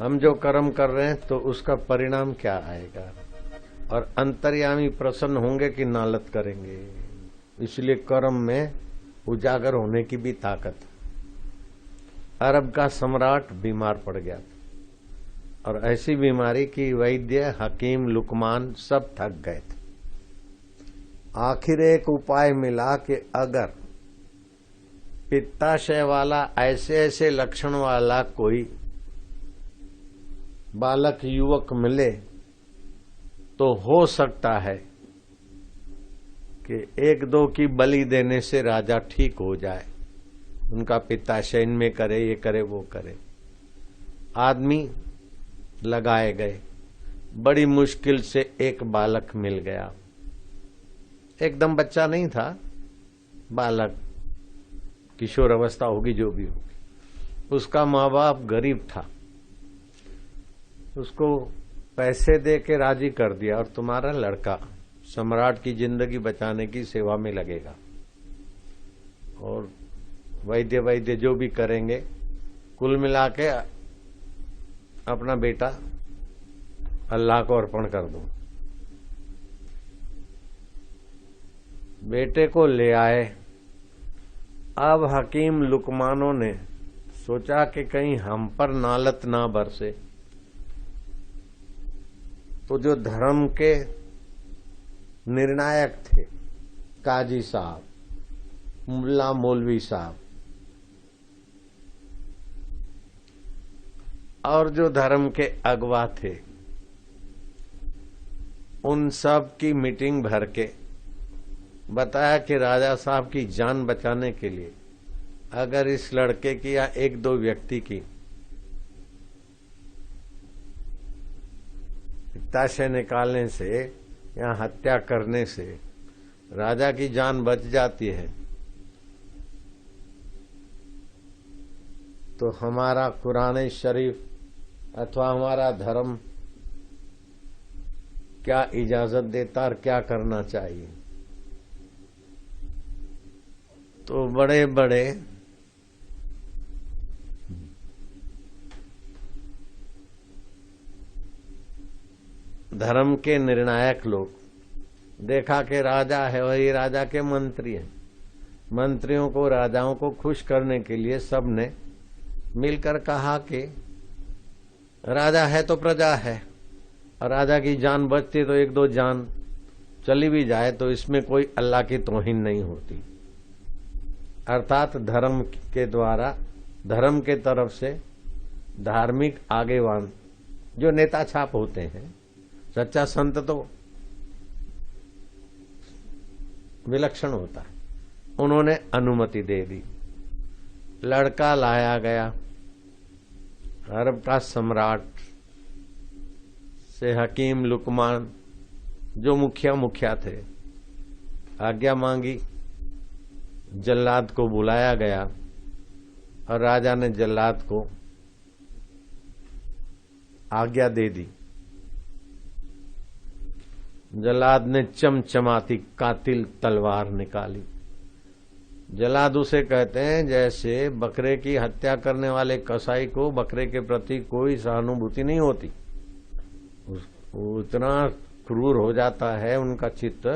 हम जो कर्म कर रहे हैं तो उसका परिणाम क्या आएगा, और अंतर्यामी प्रसन्न होंगे कि नालत करेंगे। इसलिए कर्म में उजागर होने की भी ताकत है। अरब का सम्राट बीमार पड़ गया था, और ऐसी बीमारी की वैद्य हकीम लुकमान सब थक गए थे। आखिर एक उपाय मिला कि अगर पित्ताशय वाला ऐसे ऐसे लक्षण वाला कोई बालक युवक मिले तो हो सकता है कि एक दो की बलि देने से राजा ठीक हो जाए, उनका पित्ताशय इनमें करे, ये करे, वो करे। आदमी लगाए गए, बड़ी मुश्किल से एक बालक मिल गया। एकदम बच्चा नहीं था, बालक, किशोर अवस्था होगी जो भी होगी। उसका माँ बाप गरीब था, उसको पैसे दे के राजी कर दिया, और तुम्हारा लड़का सम्राट की जिंदगी बचाने की सेवा में लगेगा, और वैद्य जो भी करेंगे, कुल मिला के अपना बेटा अल्लाह को अर्पण कर दो। बेटे को ले आए। अब हकीम लुकमानों ने सोचा कि कहीं हम पर नालत ना बरसे, तो जो धर्म के निर्णायक थे, काजी साहब, मुल्ला मौलवी साहब, और जो धर्म के अगवा थे, उन सब की मीटिंग भर के बताया कि राजा साहब की जान बचाने के लिए अगर इस लड़के की या एक दो व्यक्ति की पित्ताशय निकालने से या हत्या करने से राजा की जान बच जाती है, तो हमारा कुरान शरीफ अथवा हमारा धर्म क्या इजाजत देता और क्या करना चाहिए। तो बड़े बड़े धर्म के निर्णायक लोग, देखा कि राजा है और ये राजा के मंत्री हैं, मंत्रियों को, राजाओं को खुश करने के लिए सबने मिलकर कहा कि राजा है तो प्रजा है, और राजा की जान बचती तो एक दो जान चली भी जाए तो इसमें कोई अल्लाह की तौहीन नहीं होती। अर्थात धर्म के द्वारा, धर्म के तरफ से धार्मिक आगेवान जो नेता छाप होते हैं, सच्चा संत तो विलक्षण होता है, उन्होंने अनुमति दे दी। लड़का लाया गया। अरब का सम्राट से हकीम लुकमान जो मुखिया थे, आज्ञा मांगी, जल्लाद को बुलाया गया, और राजा ने जल्लाद को आज्ञा दे दी। जल्लाद ने चमचमाती कातिल तलवार निकाली। जल्लाद उसे कहते हैं जैसे बकरे की हत्या करने वाले कसाई को बकरे के प्रति कोई सहानुभूति नहीं होती, वो इतना क्रूर हो जाता है उनका चित्त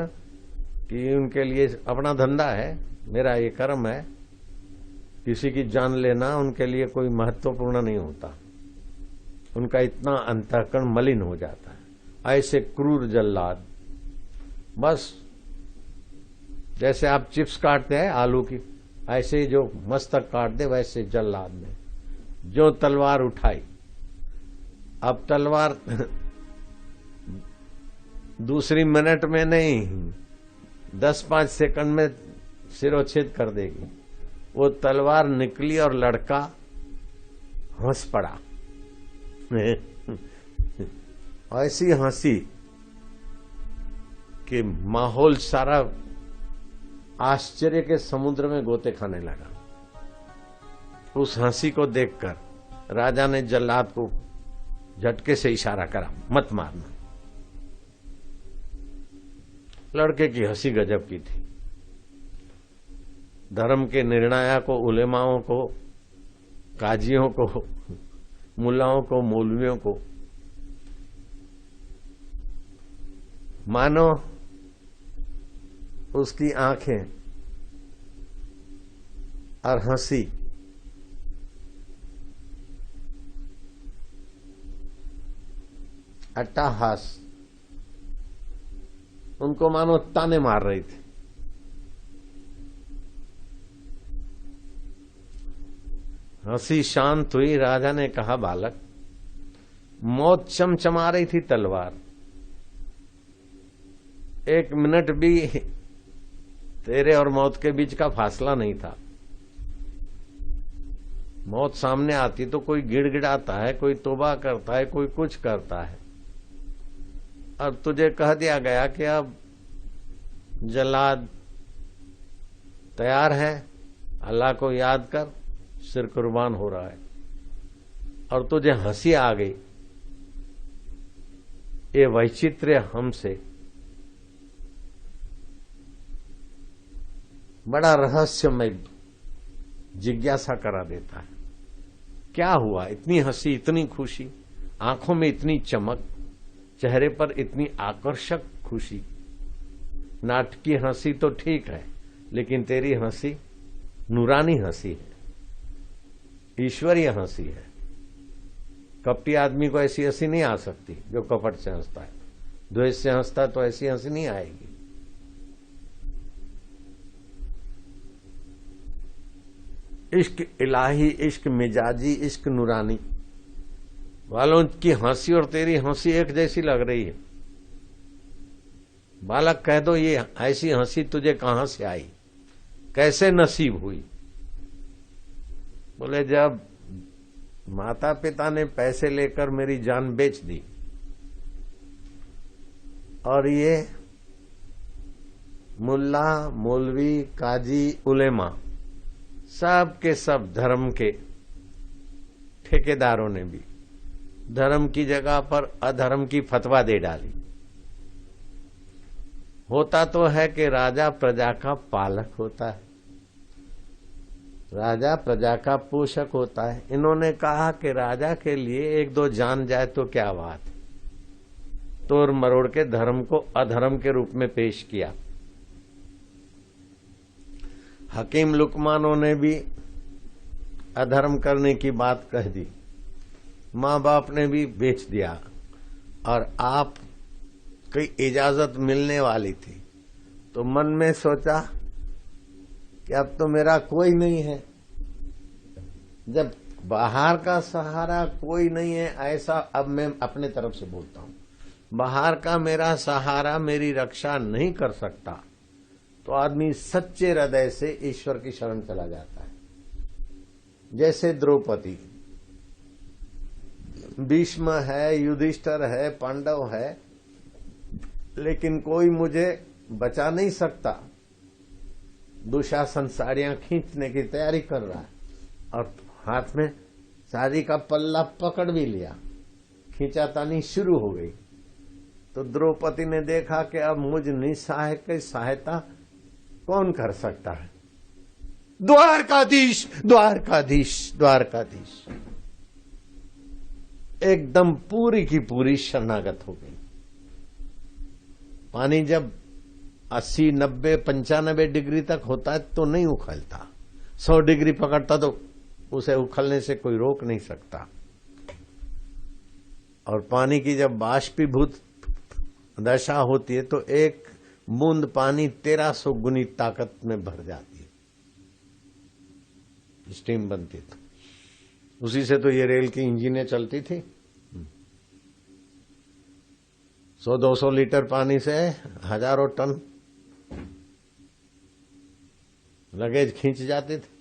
कि उनके लिए अपना धंधा है, मेरा ये कर्म है, किसी की जान लेना उनके लिए कोई महत्वपूर्ण नहीं होता। उनका इतना अंतःकरण मलिन हो जाता है। ऐसे क्रूर जल्लाद, बस जैसे आप चिप्स काटते हैं आलू की, ऐसे ही जो मस्तक काट दे, वैसे जल्लाद ने जो तलवार उठाई। अब तलवार दूसरी मिनट में नहीं, 10-5 सेकंड में सिरोच्छेद कर देगी। वो तलवार निकली और लड़का हंस पड़ा। ऐसी हंसी कि माहौल सारा आश्चर्य के समुद्र में गोते खाने लगा। उस हंसी को देखकर राजा ने जल्लाद को झटके से इशारा करा, मत मारना। लड़के की हंसी गजब की थी। धर्म के निर्णायकों को, उलेमाओं को, काजियों को मुल्लाओं को, मौलवियों को, मानो उसकी आंखें और हंसी अट्टहास उनको मानो ताने मार रही थी। हंसी शांत हुई। राजा ने कहा, बालक, मौत चमचमा रही थी तलवार। 1 मिनट भी तेरे और मौत के बीच का फासला नहीं था। मौत सामने आती तो कोई गिड़गिड़ाता है, कोई तौबा करता है, कोई कुछ करता है। अब तुझे कह दिया गया कि अब जल्लाद तैयार है, अल्लाह को याद कर, सिर कुर्बान हो रहा है, और तुझे हंसी आ गई। ये वैचित्र्य हमसे बड़ा रहस्यमय जिज्ञासा करा देता है। क्या हुआ? इतनी हंसी, इतनी खुशी, आंखों में इतनी चमक, चेहरे पर इतनी आकर्षक खुशी। नाटकीय हंसी तो ठीक है, लेकिन तेरी हंसी नूरानी हंसी है, ईश्वरीय हंसी है। कपटी आदमी को ऐसी हंसी नहीं आ सकती जो कपट से हंसता है। द्वेष से हंसता तो ऐसी हंसी नहीं आएगी। इश्क इलाही, इश्क मिजाजी, इश्क नूरानी वालों की हंसी और तेरी हंसी एक जैसी लग रही है। बालक, कह दो, ये ऐसी हंसी तुझे कहां से आई, कैसे नसीब हुई? बोले, जब माता पिता ने पैसे लेकर मेरी जान बेच दी और ये मुल्ला, मौलवी, काजी, उलेमा, सब के सब धर्म के ठेकेदारों ने भी धर्म की जगह पर अधर्म की फतवा दे डाली। होता तो है कि राजा प्रजा का पालक होता है, राजा प्रजा का पोषक होता है। इन्होंने कहा कि राजा के लिए 1-2 जान जाए तो क्या बात, तोड़ मरोड़ के धर्म को अधर्म के रूप में पेश किया। हकीम लुकमानों ने भी अधर्म करने की बात कह दी, माँ बाप ने भी बेच दिया, और आप की इजाजत मिलने वाली थी तो मन में सोचा कि अब तो मेरा कोई नहीं है। जब बाहर का सहारा कोई नहीं है, ऐसा अब मैं अपने तरफ से बोलता हूं, बाहर का मेरा सहारा मेरी रक्षा नहीं कर सकता, तो आदमी सच्चे हृदय से ईश्वर की शरण चला जाता है। जैसे द्रौपदी, भीष्म है, युधिष्ठिर है, पांडव है, लेकिन कोई मुझे बचा नहीं सकता। दुशासन साड़ियां खींचने की तैयारी कर रहा है और हाथ में साड़ी का पल्ला पकड़ भी लिया, खींचातानी शुरू हो गई। तो द्रौपदी ने देखा कि अब मुझ निस्सहाय की सहायता कौन कर सकता है। द्वारकाधीश, द्वारकाधीश, द्वारकाधीश, एकदम पूरी की पूरी शरणागत हो गई। पानी जब 80, 90, 95 डिग्री तक होता है तो नहीं उखलता, 100 डिग्री पकड़ता तो उसे उखलने से कोई रोक नहीं सकता। और पानी की जब बाष्पीभूत दशा होती है तो एक बूंद पानी 1300 गुनी ताकत में भर जाती है, स्टीम बनती। तो उसी से तो ये रेल की इंजनें चलती थी। 100-200 लीटर पानी से हजारों टन लगेज खींच जाते थे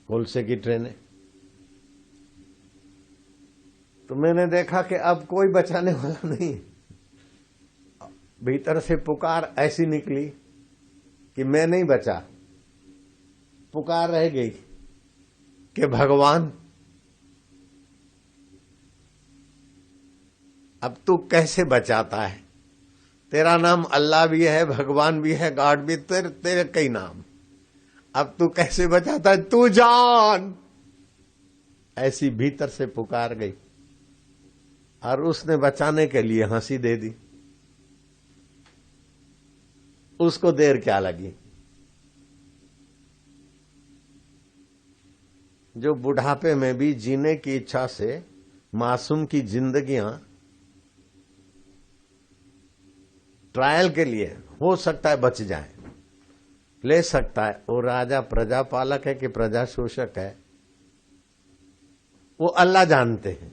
कोलसे की ट्रेनें। तो मैंने देखा कि अब कोई बचाने वाला नहीं। भीतर से पुकार ऐसी निकली कि मैं नहीं बचा, पुकार रह गई कि भगवान अब तू कैसे बचाता है? तेरा नाम अल्लाह भी है, भगवान भी है, गॉड भी, तेरे कई नाम, अब तू कैसे बचाता है? तू जान, ऐसी भीतर से पुकार गई और उसने बचाने के लिए हंसी दे दी। उसको देर क्या लगी। जो बुढ़ापे में भी जीने की इच्छा से मासूम की जिंदगियां ट्रायल के लिए हो सकता है बच जाए, ले सकता है, वो राजा प्रजा पालक है कि प्रजा शोषक है वो अल्लाह जानते हैं।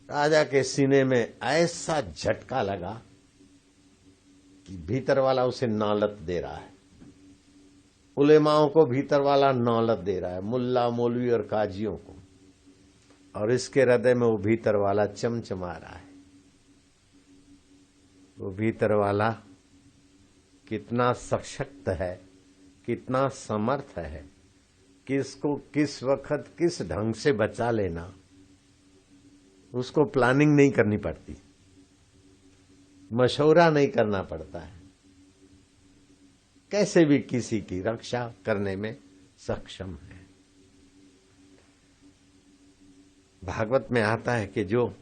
राजा के सीने में ऐसा झटका लगा कि भीतर वाला उसे नौलत दे रहा है। उलेमाओं को भीतर वाला नौलत दे रहा है, मुल्ला मौलवी और काजियों को, और इसके हृदय में वो भीतर वाला चमचमा रहा है। वो भीतर वाला कितना सशक्त है, कितना समर्थ है, किसको किस वक्त किस ढंग से बचा लेना, उसको प्लानिंग नहीं करनी पड़ती, मशवरा नहीं करना पड़ता है, कैसे भी किसी की रक्षा करने में सक्षम है। भागवत में आता है कि जो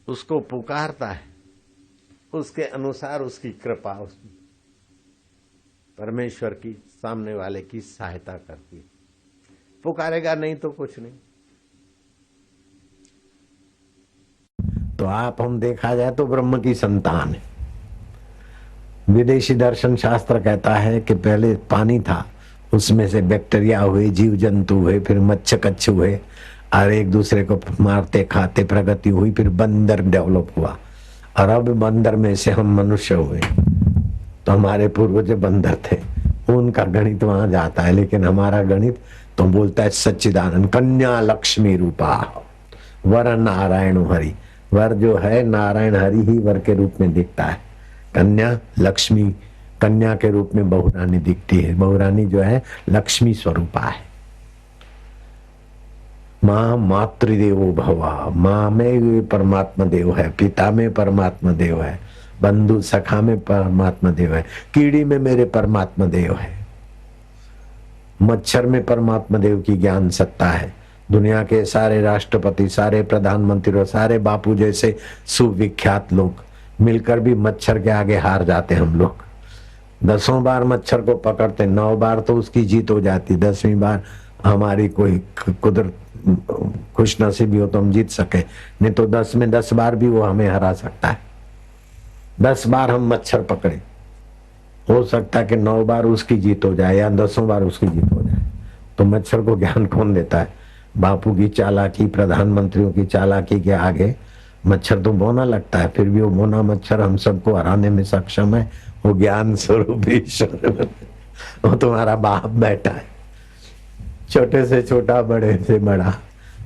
उसको पुकारता है उसके अनुसार उसकी कृपा परमेश्वर की सामने वाले की सहायता करती है। पुकारेगा नहीं तो कुछ नहीं। तो आप हम देखा जाए तो ब्रह्म की संतान है। विदेशी दर्शन शास्त्र कहता है कि पहले पानी था, उसमें से बैक्टीरिया हुए, जीव जंतु हुए, फिर मच्छ कच्छ हुए और एक दूसरे को मारते खाते प्रगति हुई, फिर बंदर डेवलप हुआ और अब बंदर में से हम मनुष्य हुए। तो हमारे पूर्वज बंदर थे, उनका गणित वहां जाता है, लेकिन हमारा गणित तो बोलता है सच्चिदानंद कन्या लक्ष्मी रूपा वर नारायण हरि। वर जो है नारायण हरि ही वर के रूप में दिखता है। कन्या लक्ष्मी, कन्या के रूप में बहुरानी दिखती है। बहुरानी जो है लक्ष्मी स्वरूपा है। माँ मातृदेवो भवा, माँ में परमात्मा देव है, पिता में परमात्मा देव है, बंधु सखा में परमात्मा देव है, कीड़ी में मेरे परमात्मा देव है, मच्छर में परमात्मा देव की ज्ञान सत्ता है। दुनिया के सारे राष्ट्रपति, सारे प्रधानमंत्री और सारे बापू जैसे सुविख्यात लोग मिलकर भी मच्छर के आगे हार जाते। हम लोग 10 बार मच्छर को पकड़ते, 9 बार तो उसकी जीत हो जाती, 10वीं बार हमारी कोई कुदरत खुशनसीबी हो तो हम जीत सके, नहीं तो 10 में 10 बार भी वो हमें हरा सकता है। 10 बार हम मच्छर पकड़े, हो सकता है कि 9 बार उसकी जीत हो जाए या 10 बार उसकी जीत हो जाए। तो मच्छर को ज्ञान कौन देता है? बापू की चालाकी, प्रधानमंत्रियों की चालाकी के आगे मच्छर तो बोना लगता है, फिर भी वो बोना मच्छर हम सबको हराने में सक्षम है। वो ज्ञान स्वरूप ईश्वर, वो तुम्हारा बाप बैठा है, छोटे से छोटा, बड़े से बड़ा,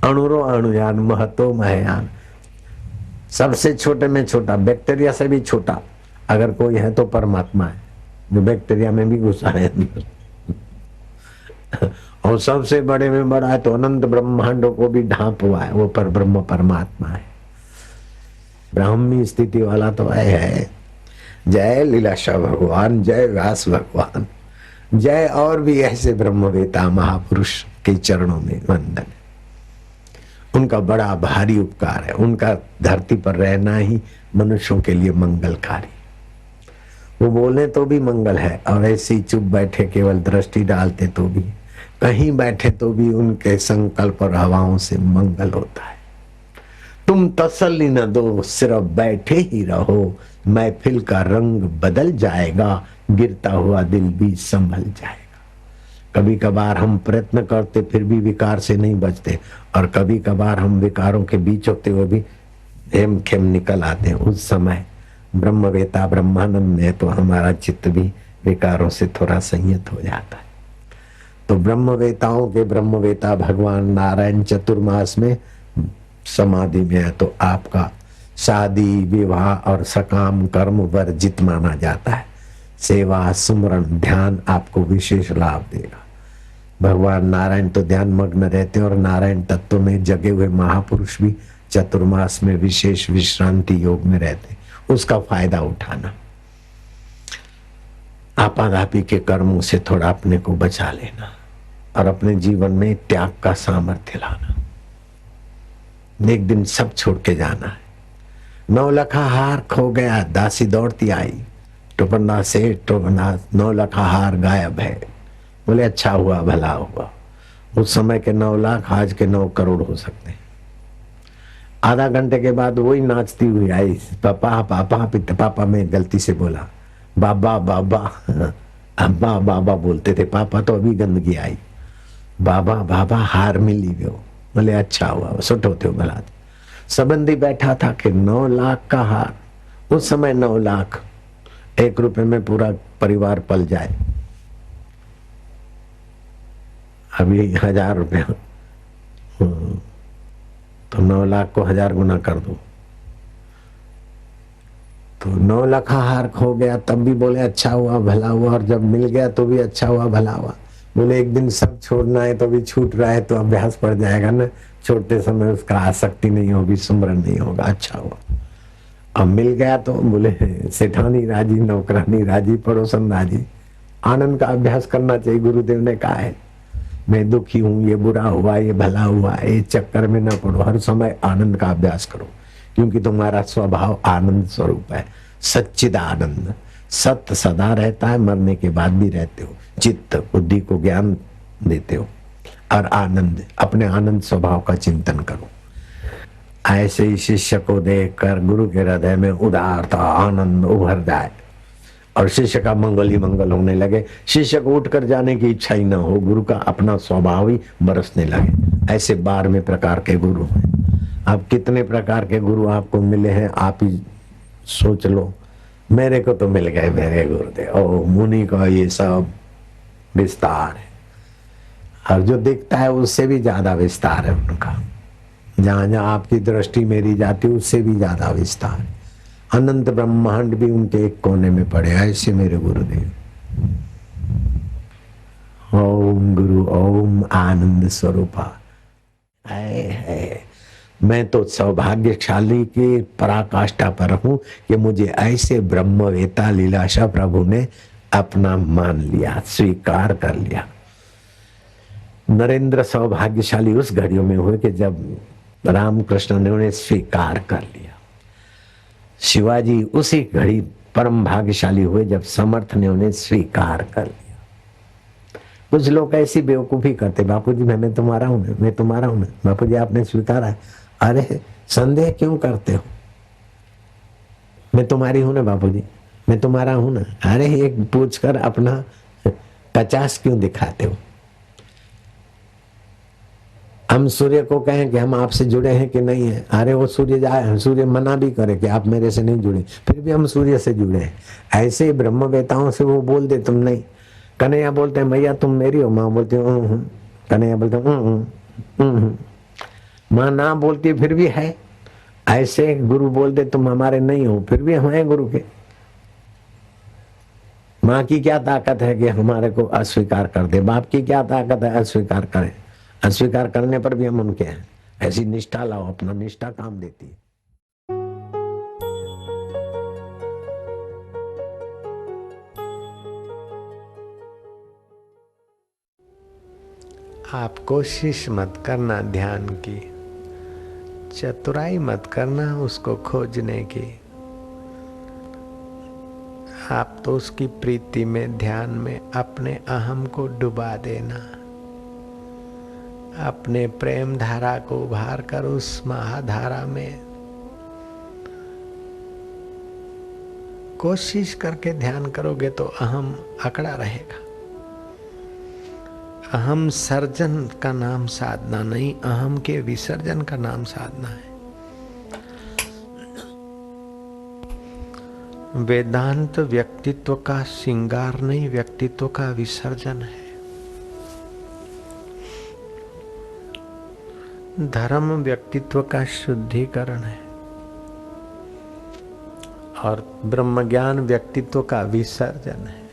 अणुरो अणुयान, महतो महयान, सबसे छोटे में छोटा, बैक्टीरिया से भी छोटा अगर कोई है तो परमात्मा है, जो बैक्टीरिया में भी घुसा है अंदर। और सबसे बड़े में बड़ा है तो अनंत ब्रह्मांडों को भी ढांप हुआ है, वो पर ब्रह्म परमात्मा है। ब्राह्मी स्थिति वाला तो है। जय लीलाशाह भगवान, जय व्यास भगवान, जय और भी ऐसे ब्रह्मवेता महापुरुष के चरणों में वंदन। उनका बड़ा भारी उपकार है, उनका धरती पर रहना ही मनुष्यों के लिए मंगलकारी। वो बोले तो भी मंगल है और ऐसे ही चुप बैठे केवल दृष्टि डालते तो भी, कहीं बैठे तो भी उनके संकल्प और हवाओं से मंगल होता है। तुम तसल्ली न दो, सिर्फ बैठे ही रहो, महफिल का रंग बदल जाएगा, गिरता हुआ दिल भी संभल जाएगा। कभी कभार हम प्रयत्न करते फिर भी विकार से नहीं बचते, और कभी कभार हम विकारों के बीच होते हुए भी हेम खेम निकल आते हैं। उस समय ब्रह्मवेता ब्रह्मानंद में तो हमारा चित्त भी विकारों से थोड़ा संयत हो जाता है। तो ब्रह्मवेताओं के ब्रह्मवेता भगवान नारायण चतुर्मास में समाधि में है, तो आपका शादी विवाह और सकाम कर्म वर्जित माना जाता है। सेवा सुमरण ध्यान आपको विशेष लाभ देगा। भगवान नारायण तो ध्यान मग्न रहते हैं, और नारायण तत्व में जगे हुए महापुरुष भी चतुर्मास में विशेष विश्रांति योग में रहते, उसका फायदा उठाना। आपाधापी के कर्मों से थोड़ा अपने को बचा लेना। और अपने जीवन में त्याग का सामर्थ्य लाना। एक दिन सब छोड़ के जाना है। 9 लखा हार खो गया, दासी दौड़ती आई, टोपना से टोपना 9 लखा हार गायब है। बोले अच्छा हुआ भला हुआ। उस समय के 9 लाख आज के 9 करोड़ हो सकते हैं। आधा घंटे के बाद वही नाचती हुई आई, पापा पापा पिता। पापा में गलती से बोला बाबा बाबा, अब्बा बाबा बोलते थे, पापा तो अभी गंदगी आई। बाबा बाबा हार मिली गयो। बोले अच्छा हुआ, सुट होते हो भला। संबंधी बैठा था कि 9 लाख का हार, उस समय 9 लाख 1 रुपए में पूरा परिवार पल जाए। अभी 1000 रुपया, तो 9 लाख को 1000 गुना कर दो, तो 9 लाख हार खो गया, तब भी बोले अच्छा हुआ भला हुआ, और जब मिल गया तो भी अच्छा हुआ भला हुआ। बोले एक दिन सब छोड़ना है तो भी छूट रहा है तो अभ्यास पड़ जाएगा ना, छोड़ते समय उसका आसक्ति नहीं होगी, सुमरन नहीं होगा, अच्छा हुआ। अब मिल गया तो बोले सेठानी राजी, नौकरानी राजी, पड़ोसन राजी। आनंद का अभ्यास करना चाहिए, गुरुदेव ने कहा है। मैं दुखी हूं, ये बुरा हुआ, ये भला हुआ, ये चक्कर में न पड़ो, हर समय आनंद का अभ्यास करो, क्योंकि तुम्हारा स्वभाव आनंद स्वरूप है, सच्चिद आनंद। सत्य सदा रहता है, मरने के बाद भी रहते हो। चित्त बुद्धि को ज्ञान देते हो, और आनंद, अपने आनंद स्वभाव का चिंतन करो। ऐसे ही शिष्य को देखकर गुरु के हृदय में उदारता आनंद उभर जाए और शिष्य का मंगल ही मंगल होने लगे। शिष्य को उठकर जाने की इच्छा ही न हो, गुरु का अपना स्वभाव ही बरसने लगे। ऐसे 12वें प्रकार के गुरु हैं। अब कितने प्रकार के गुरु आपको मिले हैं आप ही सोच लो। मेरे को तो मिल गए मेरे गुरुदेव। ओ मुनि का ये सब विस्तार है, और जो दिखता है उससे भी ज्यादा विस्तार है उनका। जहां जहां आपकी दृष्टि मेरी जाती उससे भी ज्यादा विस्तार। अनंत ब्रह्मांड भी उनके एक कोने में पड़े, ऐसे मेरे गुरुदेव। ओम गुरु ओम आनंद स्वरूपा। है मैं तो सौभाग्यशाली की पराकाष्ठा पर हूं कि मुझे ऐसे ब्रह्मवेता लीलाशाह प्रभु ने अपना मान लिया, स्वीकार कर लिया। नरेंद्र सौभाग्यशाली उस घड़ियों में हुए कि जब रामकृष्ण ने उन्हें स्वीकार कर लिया। शिवाजी उसी घड़ी परम भाग्यशाली हुए जब समर्थ ने उन्हें स्वीकार कर लिया। कुछ लोग ऐसी बेवकूफी करते, बापूजी मैं तुम्हारा हूं ना, मैं तुम्हारा हूं ना, बापूजी आपने स्वीकारा है। अरे संदेह क्यों करते हो, मैं तुम्हारी हूं ना बापूजी, मैं तुम्हारा हूं ना। अरे एक पूछकर अपना 50 क्यों दिखाते हो। हम सूर्य को कहें कि हम आपसे जुड़े हैं कि नहीं है, अरे वो सूर्य जाए, सूर्य मना भी करे कि आप मेरे से नहीं जुड़े, फिर भी हम सूर्य से जुड़े हैं। ऐसे ब्रह्मवेताओं से वो बोल दे तुम नहीं। कन्हैया बोलते हैं भैया तुम मेरी हो, माँ बोलती हूँ। कन्हैया बोलते हैं माँ ना बोलती फिर भी है। ऐसे गुरु बोल दे तुम हमारे नहीं हो, फिर भी हम हैं गुरु के। माँ की क्या ताकत है कि हमारे को अस्वीकार कर दे, बाप की क्या ताकत है अस्वीकार करे। अस्वीकार करने पर भी हम उनके हैं। ऐसी निष्ठा लाओ, अपना निष्ठा काम देती है। आप कोशिश मत करना ध्यान की, चतुराई मत करना उसको खोजने की। आप तो उसकी प्रीति में, ध्यान में अपने अहम को डुबा देना। अपने प्रेम धारा को उभार कर उस महाधारा में कोशिश करके ध्यान करोगे तो अहम अकड़ा रहेगा। अहम सर्जन का नाम साधना नहीं, अहम के विसर्जन का नाम साधना है। वेदांत व्यक्तित्व का श्रृंगार नहीं, व्यक्तित्व का विसर्जन है। धर्म व्यक्तित्व का शुद्धिकरण है और ब्रह्म ज्ञान व्यक्तित्व का विसर्जन है।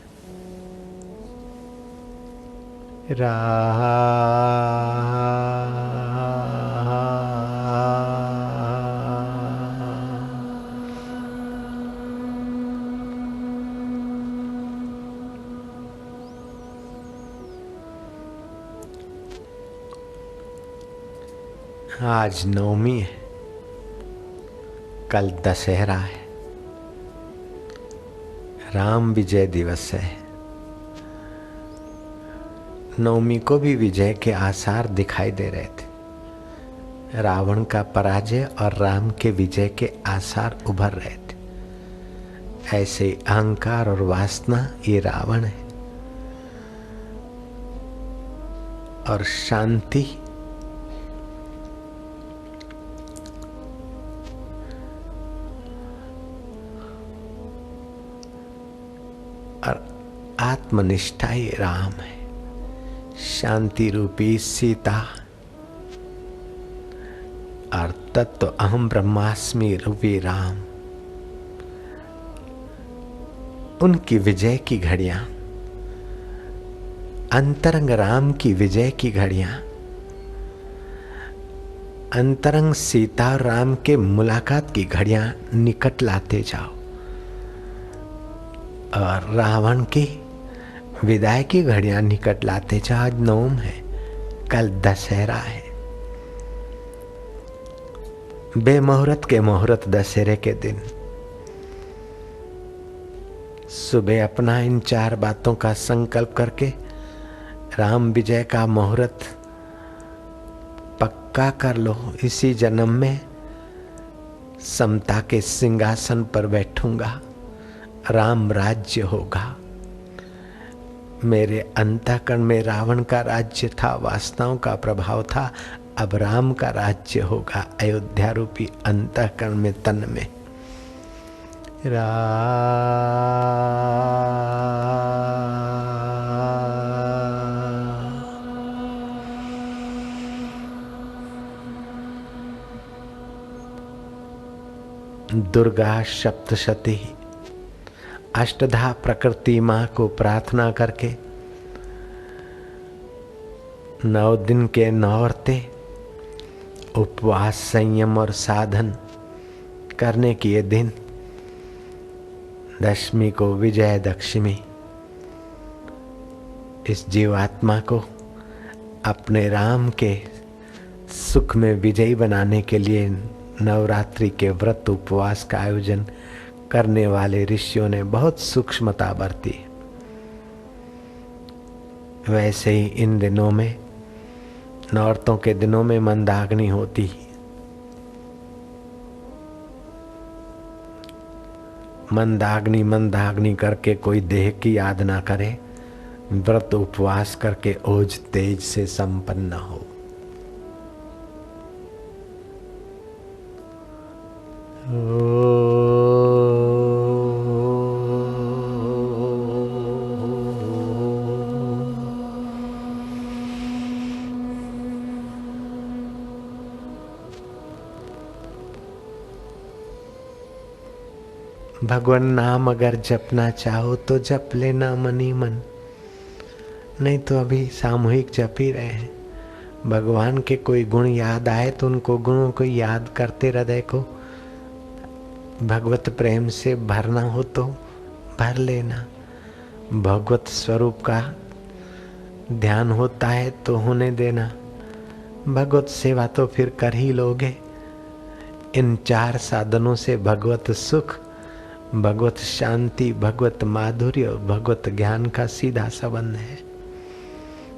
आज नवमी है, कल दशहरा है, राम विजय दिवस है। नवमी को भी विजय के आसार दिखाई दे रहे थे। रावण का पराजय और राम के विजय के आसार उभर रहे थे। ऐसे अहंकार और वासना ये रावण है, और शांति और आत्मनिष्ठा ये राम है। शांति रूपी सीता और तत्व अहम ब्रह्मास्मि रूपी राम, उनकी विजय की घड़ियां, अंतरंग राम की विजय की घड़ियां, अंतरंग सीता और राम के मुलाकात की घड़ियां निकट लाते जाओ, और रावण की विदाई की घड़ियां निकट लाते जाओ। आज नवम है, कल दशहरा है। बेमुहूर्त के मुहूर्त दशहरे के दिन सुबह अपना इन 4 बातों का संकल्प करके राम विजय का मुहूर्त पक्का कर लो। इसी जन्म में समता के सिंहासन पर बैठूंगा, राम राज्य होगा। मेरे अंतःकरण में रावण का राज्य था, वासनाओं का प्रभाव था, अब राम का राज्य होगा अयोध्या रूपी अंतःकरण में, तन में। दुर्गा सप्तशती अष्टधा प्रकृति माँ को प्रार्थना करके 9 दिन के नौरते उपवास, संयम और साधन करने की ये दिन, दशमी को विजय दशमी, इस जीवात्मा को अपने राम के सुख में विजयी बनाने के लिए नवरात्रि के व्रत उपवास का आयोजन करने वाले ऋषियों ने बहुत सूक्ष्मता बरती। वैसे ही इन दिनों में, नौरतों के दिनों में मंदाग्नि होती। मंदाग्नि मंदाग्नि करके कोई देह की याद ना करे, व्रत उपवास करके ओज तेज से संपन्न हो। भगवान नाम अगर जपना चाहो तो जप लेना मनी मन, नहीं तो अभी सामूहिक जप ही रहे हैं। भगवान के कोई गुण याद आए तो उनको गुणों को याद करते हृदय को भगवत प्रेम से भरना हो तो भर लेना। भगवत स्वरूप का ध्यान होता है तो होने देना। भगवत सेवा तो फिर कर ही लोगे। इन 4 साधनों से भगवत सुख, भगवत शांति, भगवत माधुर्य और भगवत ज्ञान का सीधा संबंध है।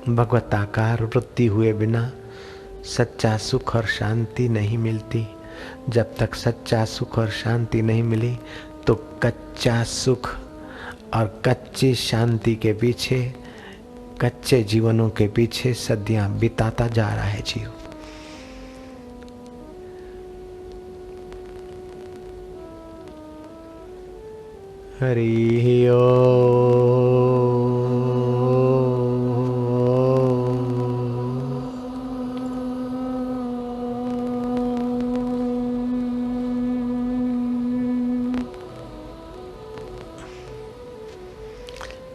भगवत आकार वृत्ति हुए बिना सच्चा सुख और शांति नहीं मिलती। जब तक सच्चा सुख और शांति नहीं मिली तो कच्चा सुख और कच्ची शांति के पीछे, कच्चे जीवनों के पीछे सदियां बिताता जा रहा है जीव। हरि ओम।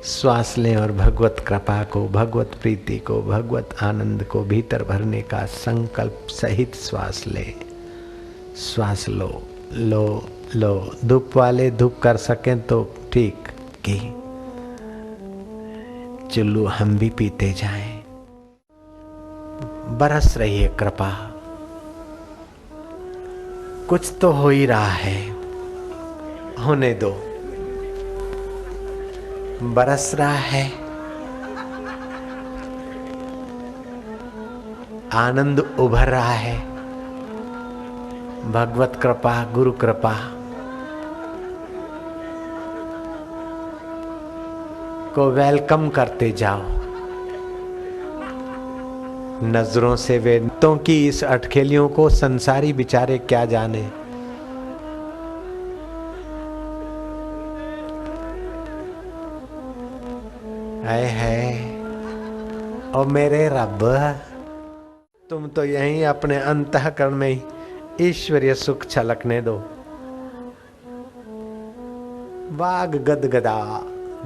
श्वास लें और भगवत कृपा को, भगवत प्रीति को, भगवत आनंद को भीतर भरने का संकल्प सहित श्वास लें। श्वास लो लो लो। धूप वाले धूप कर सकें तो ठीक, कि चुल्लू हम भी पीते जाएं। बरस रही है कृपा, कुछ तो हो ही रहा है, होने दो। बरस रहा है, आनंद उभर रहा है। भगवत कृपा, गुरु कृपा को वेलकम करते जाओ। नजरों से वेदों की इस अटखेलियों को संसारी बेचारे क्या जाने। है ओ मेरे रब, तुम तो यहीं अपने अंतःकरण में ही ईश्वरीय सुख छलकने दो। वाग गदगदा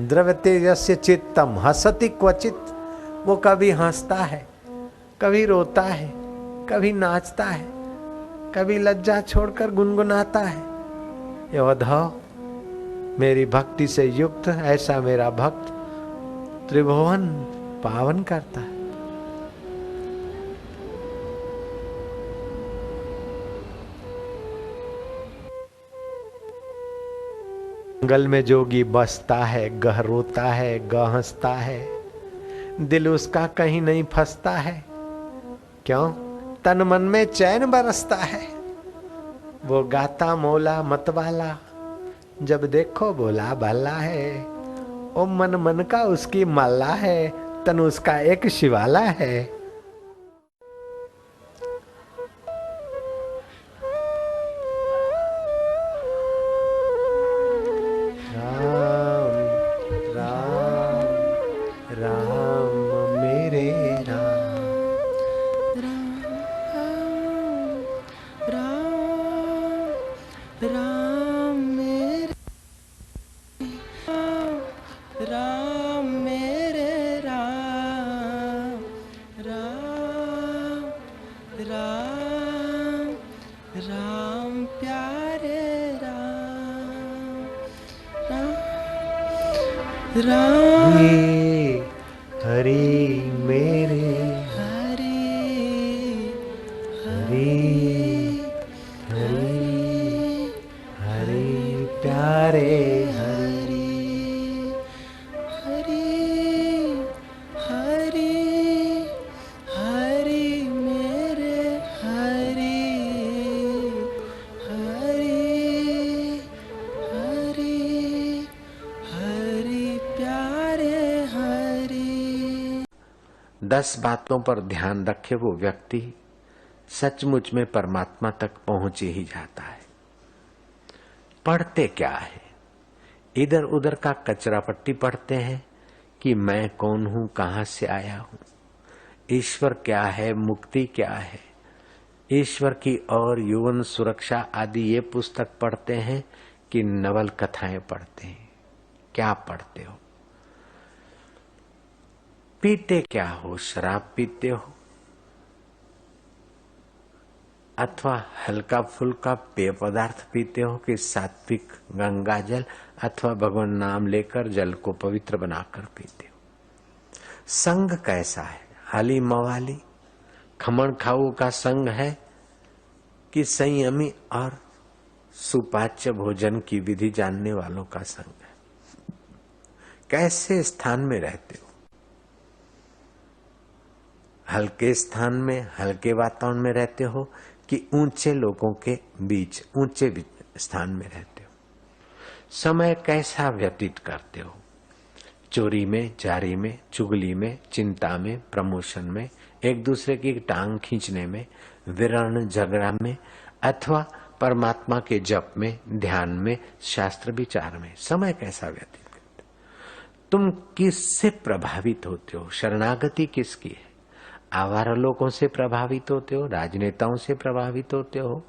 द्रवते यस्य चित्तम हसति क्वचित। वो कभी हंसता है, कभी रोता है, कभी नाचता है, कभी लज्जा छोड़कर गुनगुनाता है। ये उद्धव, मेरी भक्ति से युक्त ऐसा मेरा भक्त त्रिभुवन पावन करता है। जंगल में जोगी बसता है, गह रोता है, गह हंसता है, दिल उसका कहीं नहीं फंसता है। क्यों? तन मन में चैन बरसता है। वो गाता मौला मतवाला, जब देखो बोला भला है। ओ मन मन का उसकी माला है, तन उसका एक शिवाला है। राम राम राम मेरे राम, राम राम मेरे राम मेरे राम, राम राम राम प्यारे राम, राम राम हरि मेरे हरि हरि हरि हरि प्यारे हरि हरि हरि हरि मेरे हरि हरि हरि हरि प्यारे हरि। 10 बातों पर ध्यान रखे वो व्यक्ति सचमुच में परमात्मा तक पहुंच ही जाता है। पढ़ते क्या है? इधर उधर का कचरा पट्टी पढ़ते हैं कि मैं कौन हूं, कहां से आया हूं, ईश्वर क्या है, मुक्ति क्या है, ईश्वर की और यौवन सुरक्षा आदि ये पुस्तक पढ़ते हैं कि नवल कथाएं पढ़ते हैं? क्या पढ़ते हो? पीते क्या हो? शराब पीते हो अथवा हल्का फुल्का पेय पदार्थ पीते हो कि सात्विक गंगा जल अथवा भगवान नाम लेकर जल को पवित्र बनाकर पीते हो? संग कैसा है? हाली मवाली खमण खाऊ का संग है कि संयमी और सुपाच्य भोजन की विधि जानने वालों का संग है? कैसे स्थान में रहते हो? हल्के स्थान में, हल्के वातावरण में रहते हो कि ऊंचे लोगों के बीच, ऊंचे स्थान में रहते हो? समय कैसा व्यतीत करते हो? चोरी में, जारी में, चुगली में, चिंता में, प्रमोशन में, एक दूसरे की टांग खींचने में, विरण झगड़ा में, अथवा परमात्मा के जप में, ध्यान में, शास्त्र विचार में समय कैसा व्यतीत करते हो? तुम किससे प्रभावित होते हो? शरणागति किसकी है? आवारा लोगों से प्रभावित होते हो? राजनेताओं से प्रभावित होते हो?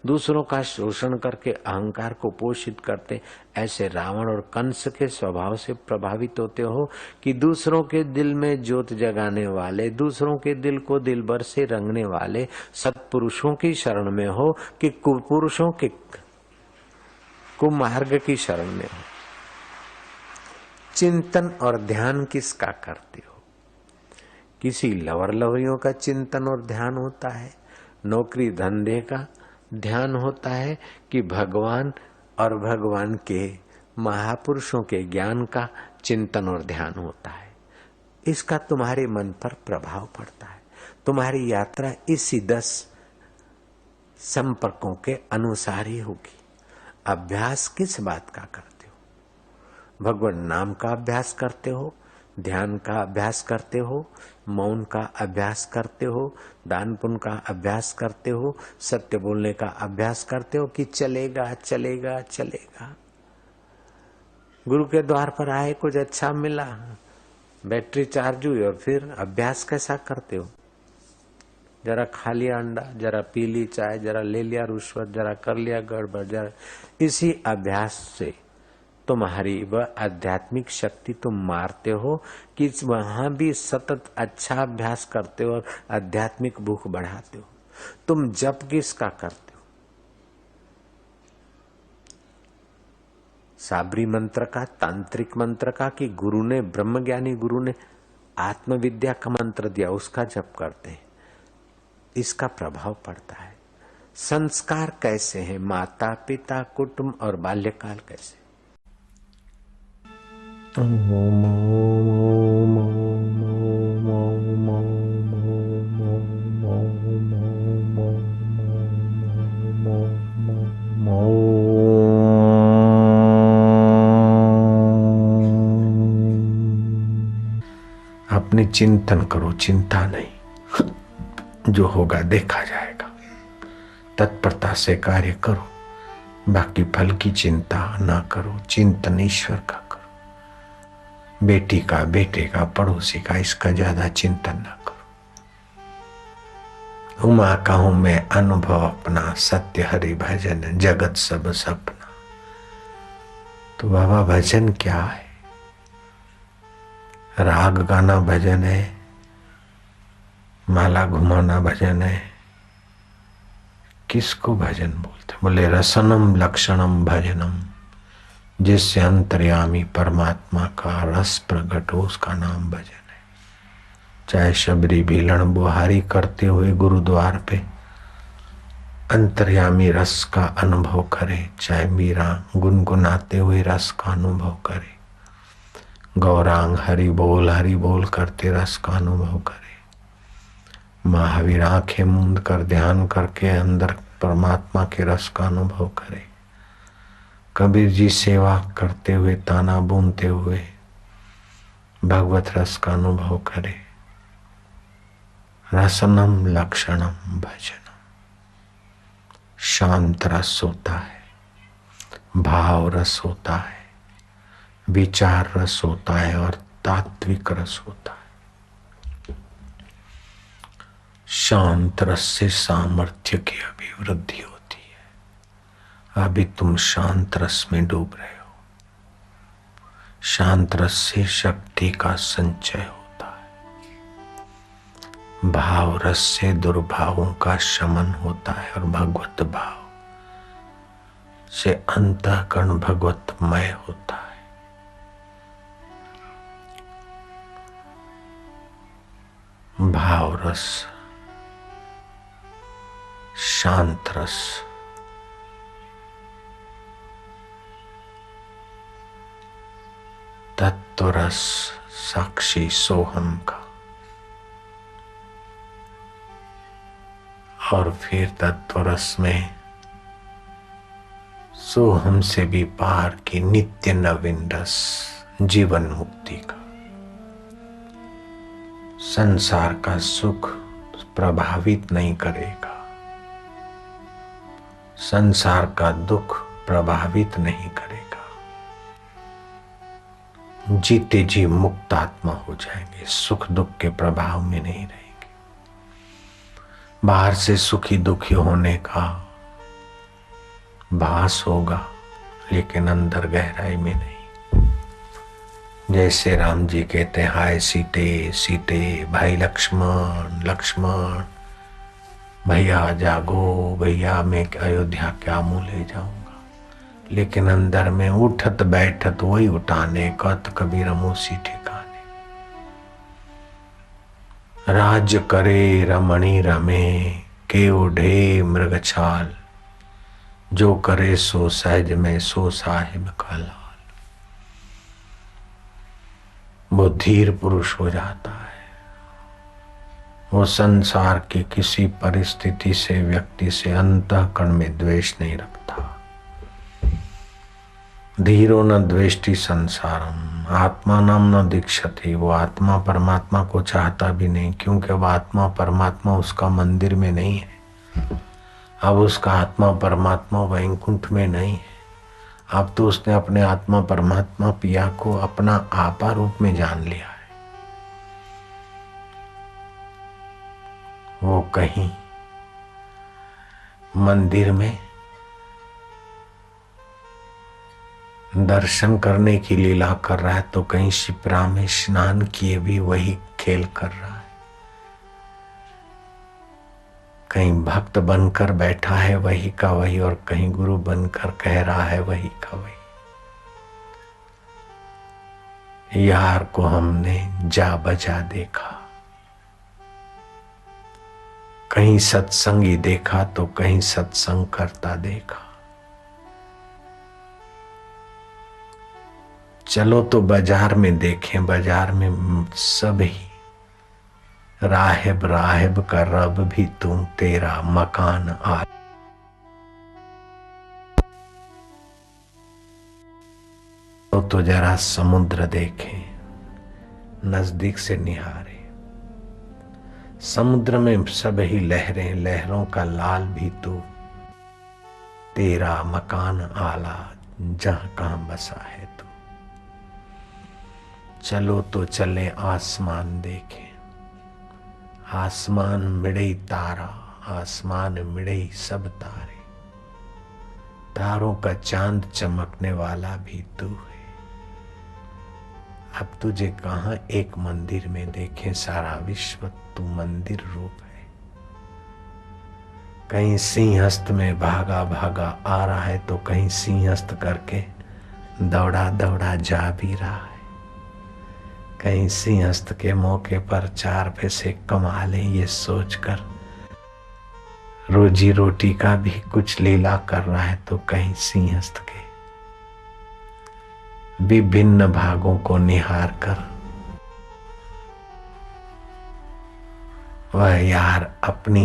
दूसरों का शोषण करके अहंकार को पोषित करते ऐसे रावण और कंस के स्वभाव से प्रभावित होते हो कि दूसरों के दिल में ज्योत जगाने वाले, दूसरों के दिल को दिलबर से रंगने वाले सत्पुरुषों की शरण में हो कि कुपुरुषों के कुमार्ग की शरण में हो? चिंतन और ध्यान किसका करते हो? किसी लवर लवरियों का चिंतन और ध्यान होता है, नौकरी धंधे का, ध्यान होता है कि भगवान और भगवान के महापुरुषों के ज्ञान का चिंतन और ध्यान होता है। इसका तुम्हारे मन पर प्रभाव पड़ता है। तुम्हारी यात्रा इसी 10 संपर्कों के अनुसार ही होगी। अभ्यास किस बात का करते हो? भगवान नाम का अभ्यास करते हो, ध्यान का अभ्यास करते हो, मौन का अभ्यास करते हो, दान पुण्य का अभ्यास करते हो, सत्य बोलने का अभ्यास करते हो कि चलेगा चलेगा चलेगा। गुरु के द्वार पर आए, कुछ अच्छा मिला, बैटरी चार्ज हुई और फिर अभ्यास कैसा करते हो? जरा खा लिया अंडा, जरा पी ली चाय, जरा ले लिया रुश्वत, जरा कर लिया गड़बड़, जरा इसी अभ्यास से तुम्हारी वह आध्यात्मिक शक्ति तुम मारते हो कि वहां भी सतत अच्छा अभ्यास करते हो और आध्यात्मिक भूख बढ़ाते हो। तुम जप किसका करते हो? साबरी मंत्र का, तांत्रिक मंत्र का, कि गुरु ने, ब्रह्मज्ञानी गुरु ने आत्मविद्या का मंत्र दिया उसका जप करते हैं। इसका प्रभाव पड़ता है। संस्कार कैसे हैं? माता पिता, कुटुंब और बाल्यकाल कैसे? अपने चिंतन करो, चिंता नहीं, जो होगा देखा जाएगा। तत्परता से कार्य करो, बाकी फल की चिंता ना करो। चिंतन ईश्वर का करो, बेटी का, बेटे का, पड़ोसी का, इसका ज्यादा चिंतन ना करो। उमा कहूं मैं अनुभव अपना, सत्य हरि भजन जगत सब सपना। तो बाबा भजन क्या है? राग गाना भजन है, माला घुमाना भजन है? किसको भजन बोलते? बोले रसनम लक्षणम भजनम, जिससे अंतर्यामी परमात्मा का रस प्रकट हो, उसका नाम भजन है। चाहे शबरी भीलण बुहारी करते हुए गुरुद्वार पे अंतर्यामी रस का अनुभव करे, चाहे मीरा गुनगुनाते हुए रस का अनुभव करे, गौरांग हरि बोल करते रस का अनुभव करे, महावीर आंखें मूंद कर ध्यान करके अंदर परमात्मा के रस का अनुभव करे, कबीर जी सेवा करते हुए, ताना बुनते हुए भगवत रस का अनुभव करे। रसनम लक्षणम भजनम। शांत रस होता है, भाव रस होता है, विचार रस होता है और तात्विक रस होता है। शांत रस से सामर्थ्य की अभिवृद्धि होती है। अभी तुम शांत रस में डूब रहे हो। शांत रस से शक्ति का संचय होता है। भाव रस से दुर्भावों का शमन होता है और भगवत भाव से अंतःकरण भगवतमय होता है। भाव रस, शांत रस, तत्व रस, साक्षी सोहम का, और फिर तत्व रस में सोहम से भी पार की नित्य नवीन रस, जीवन मुक्ति का। संसार का सुख प्रभावित नहीं करेगा, संसार का दुख प्रभावित नहीं करेगा। जीते जी मुक्त आत्मा हो जाएंगे, सुख दुख के प्रभाव में नहीं रहेंगे। बाहर से सुखी दुखी होने का भास होगा, लेकिन अंदर गहराई में नहीं। जैसे राम जी कहते हैं, हाय सीते सीते, भाई लक्ष्मण लक्ष्मण, भैया जागो भैया, मैं अयोध्या क्या मुँह ले जाऊंगा। लेकिन अंदर में उठत बैठत वही उठाने, कत कबीर मोसी ठिकाने। राज करे रमणी रमे, के ओढ़े मृगछाल, जो करे सो सहज में सो साहिब का लाल। वो धीर पुरुष हो जाता है। वो संसार की किसी परिस्थिति से, व्यक्ति से अंतःकरण में द्वेष नहीं रखता। धीरो न द्वेष्टि संसारम आत्मा नाम न दीक्षति। वो आत्मा परमात्मा को चाहता भी नहीं, क्योंकि अब आत्मा परमात्मा उसका मंदिर में नहीं है। अब उसका आत्मा परमात्मा वैकुंठ में नहीं है। अब तो उसने अपने आत्मा परमात्मा पिया को अपना आपा रूप में जान लिया है। वो कहीं मंदिर में दर्शन करने की लीला कर रहा है, तो कहीं शिप्रा में स्नान किए भी वही खेल कर रहा है। कहीं भक्त बनकर बैठा है वही का वही, और कहीं गुरु बनकर कह रहा है वही का वही। यार को हमने जा बजा देखा, कहीं सत्संगी देखा तो कहीं सत्संग करता देखा। चलो तो बाजार में देखें, बाजार में सभी राहिब राहिब का रब भी तू, तेरा मकान आ। तो जरा समुद्र देखें, नजदीक से निहारे। समुद्र में सब ही लहरें, लहरों का लाल भी तू, तेरा मकान आला जहां कहां बसा है तू। चलो तो चले आसमान देखें, आसमान मिड़ई तारा, आसमान मिड़ई सब तारे। तारों का चांद चमकने वाला भी तू है। अब तुझे कहां एक मंदिर में देखें, सारा विश्व तू मंदिर रूप है। कहीं सिंहस्थ में भागा भागा आ रहा है, तो कहीं सिंहस्थ करके दौड़ा दौड़ा जा भी रहा है। कहीं सिंहस्थ के मौके पर 4 पैसे कमा ले ये सोचकर रोजी रोटी का भी कुछ लीला कर रहा है, तो कहीं सिंहस्थ के विभिन्न भागों को निहार कर वह यार अपनी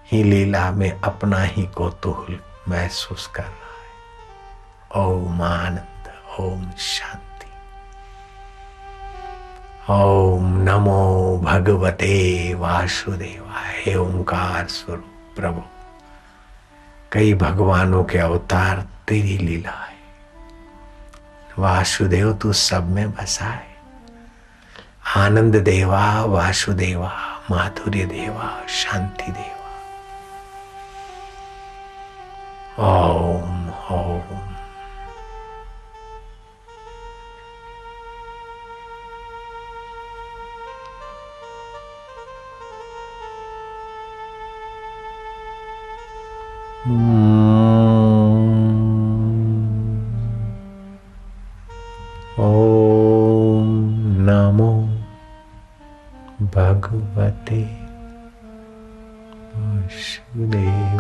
ही लीला में अपना ही कौतूहल महसूस कर रहा है। ओम आनंद, ओम शांति। ओम नमो भगवते वासुदेवाय। ओंकार स्वरूप प्रभु, कई भगवानों के अवतार तेरी लीला है। वासुदेव तू सब में बसा है। आनंद देवा वासुदेवा, माधुर्य देवा, शांति देवा। ओम ओम। ओम नमो भगवते वासुदेवाय।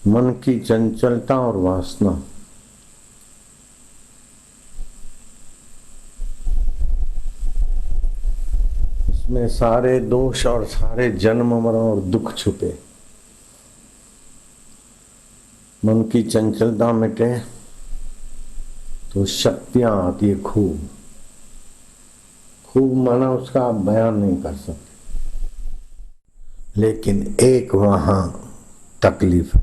मन की चंचलता और वासना में सारे दोष और सारे जन्म मरण और दुख छुपे। मन की चंचलता मिटे तो शक्तियां आती है खूब खूब, माना उसका आप बयान नहीं कर सकते। लेकिन एक वहां तकलीफ है,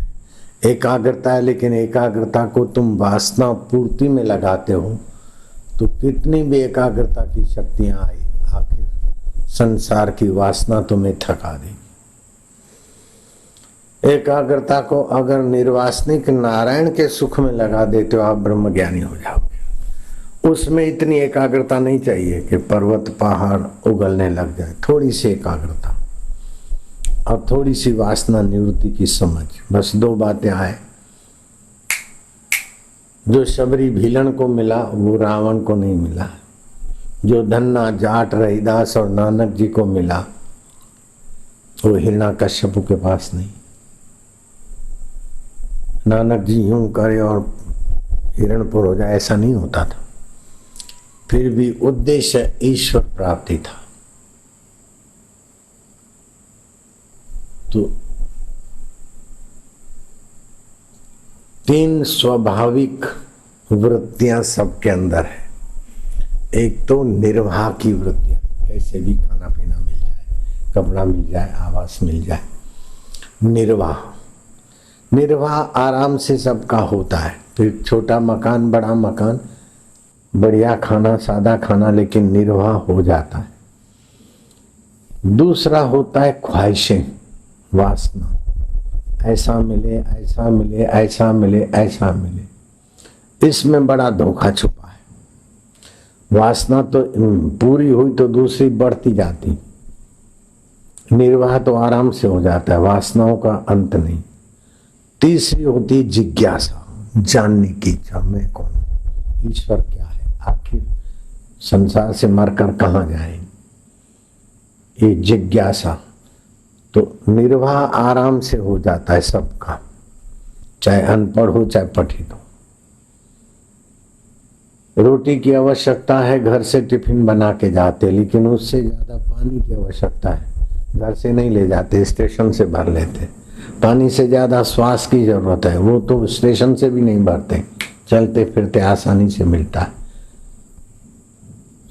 एकाग्रता है। लेकिन एकाग्रता को तुम वासना पूर्ति में लगाते हो तो कितनी भी एकाग्रता की शक्तियां आई, आखिर संसार की वासना तुम्हें थका देगी। एकाग्रता को अगर निर्वासनिक नारायण के सुख में लगा देते हो, आप ब्रह्म ज्ञानी हो जाओगे। उसमें इतनी एकाग्रता नहीं चाहिए कि पर्वत पहाड़ उगलने लग जाए। थोड़ी सी एकाग्रता और थोड़ी सी वासना निवृत्ति की समझ, बस 2 बातें आए। जो शबरी भीलन को मिला वो रावण को नहीं मिला। जो धन्ना जाट रहीदास और नानक जी को मिला वो हिरण्याकश्यप के पास नहीं। नानक जी यूं करे और हिरणपुर हो जाए, ऐसा नहीं होता था। फिर भी उद्देश्य ईश्वर प्राप्ति था। तो 3 स्वाभाविक वृत्तियां सबके अंदर है। एक तो निर्वाह की वृत्तियां, कैसे भी खाना पीना मिल जाए, कपड़ा मिल जाए, आवास मिल जाए। निर्वाह आराम से सबका होता है। फिर छोटा मकान, बड़ा मकान, बढ़िया खाना, सादा खाना, लेकिन निर्वाह हो जाता है। दूसरा होता है ख्वाहिशें, वासना, ऐसा मिले, ऐसा मिले, ऐसा मिले, ऐसा मिले। इसमें बड़ा धोखा छुपा है। वासना तो पूरी हुई तो दूसरी बढ़ती जाती, निर्वाह तो आराम से हो जाता है, वासनाओं का अंत नहीं। तीसरी होती जिज्ञासा, जानने की इच्छा, मैं कौन, ईश्वर क्या है, आखिर संसार से मरकर कहाँ जाएंगे, ये जिज्ञासा। तो निर्वाह आराम से हो जाता है सबका, चाहे अनपढ़ हो चाहे पठित हो। रोटी की आवश्यकता है, घर से टिफिन बना के जाते, लेकिन उससे ज्यादा पानी की आवश्यकता है, घर से नहीं ले जाते, स्टेशन से भर लेते। पानी से ज्यादा श्वास की जरूरत है, वो तो स्टेशन से भी नहीं भरते, चलते फिरते आसानी से मिलता है।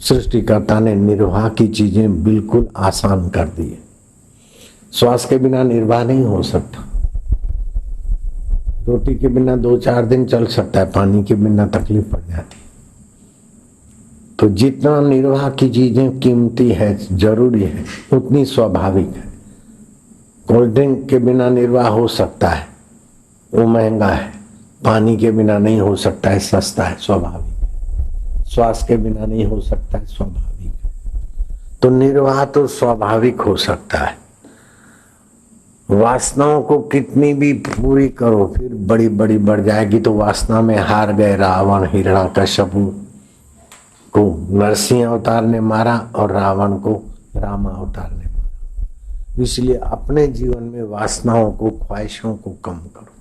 सृष्टिकर्ता ने निर्वाह की चीजें बिल्कुल आसान कर दी है। श्वास के बिना निर्वाह नहीं हो सकता। रोटी के बिना 2-4 दिन चल सकता है, पानी के बिना तकलीफ पड़ जाती है। तो जितना निर्वाह की चीजें कीमती है, जरूरी है, उतनी स्वाभाविक है। कोल्ड ड्रिंक के बिना निर्वाह हो सकता है, वो महंगा है। पानी के बिना नहीं हो सकता है, सस्ता है, स्वाभाविक। श्वास के बिना नहीं हो सकता है, स्वाभाविक। तो निर्वाह तो स्वाभाविक हो सकता है। वासनाओं को कितनी भी पूरी करो, फिर बड़ी बड़ी बढ़ जाएगी। तो वासना में हार गए रावण। हिरण्याकश्यप को नरसिंह अवतार ने मारा और रावण को रामा अवतार ने मारा। इसलिए अपने जीवन में वासनाओं को, ख्वाहिशों को कम करो,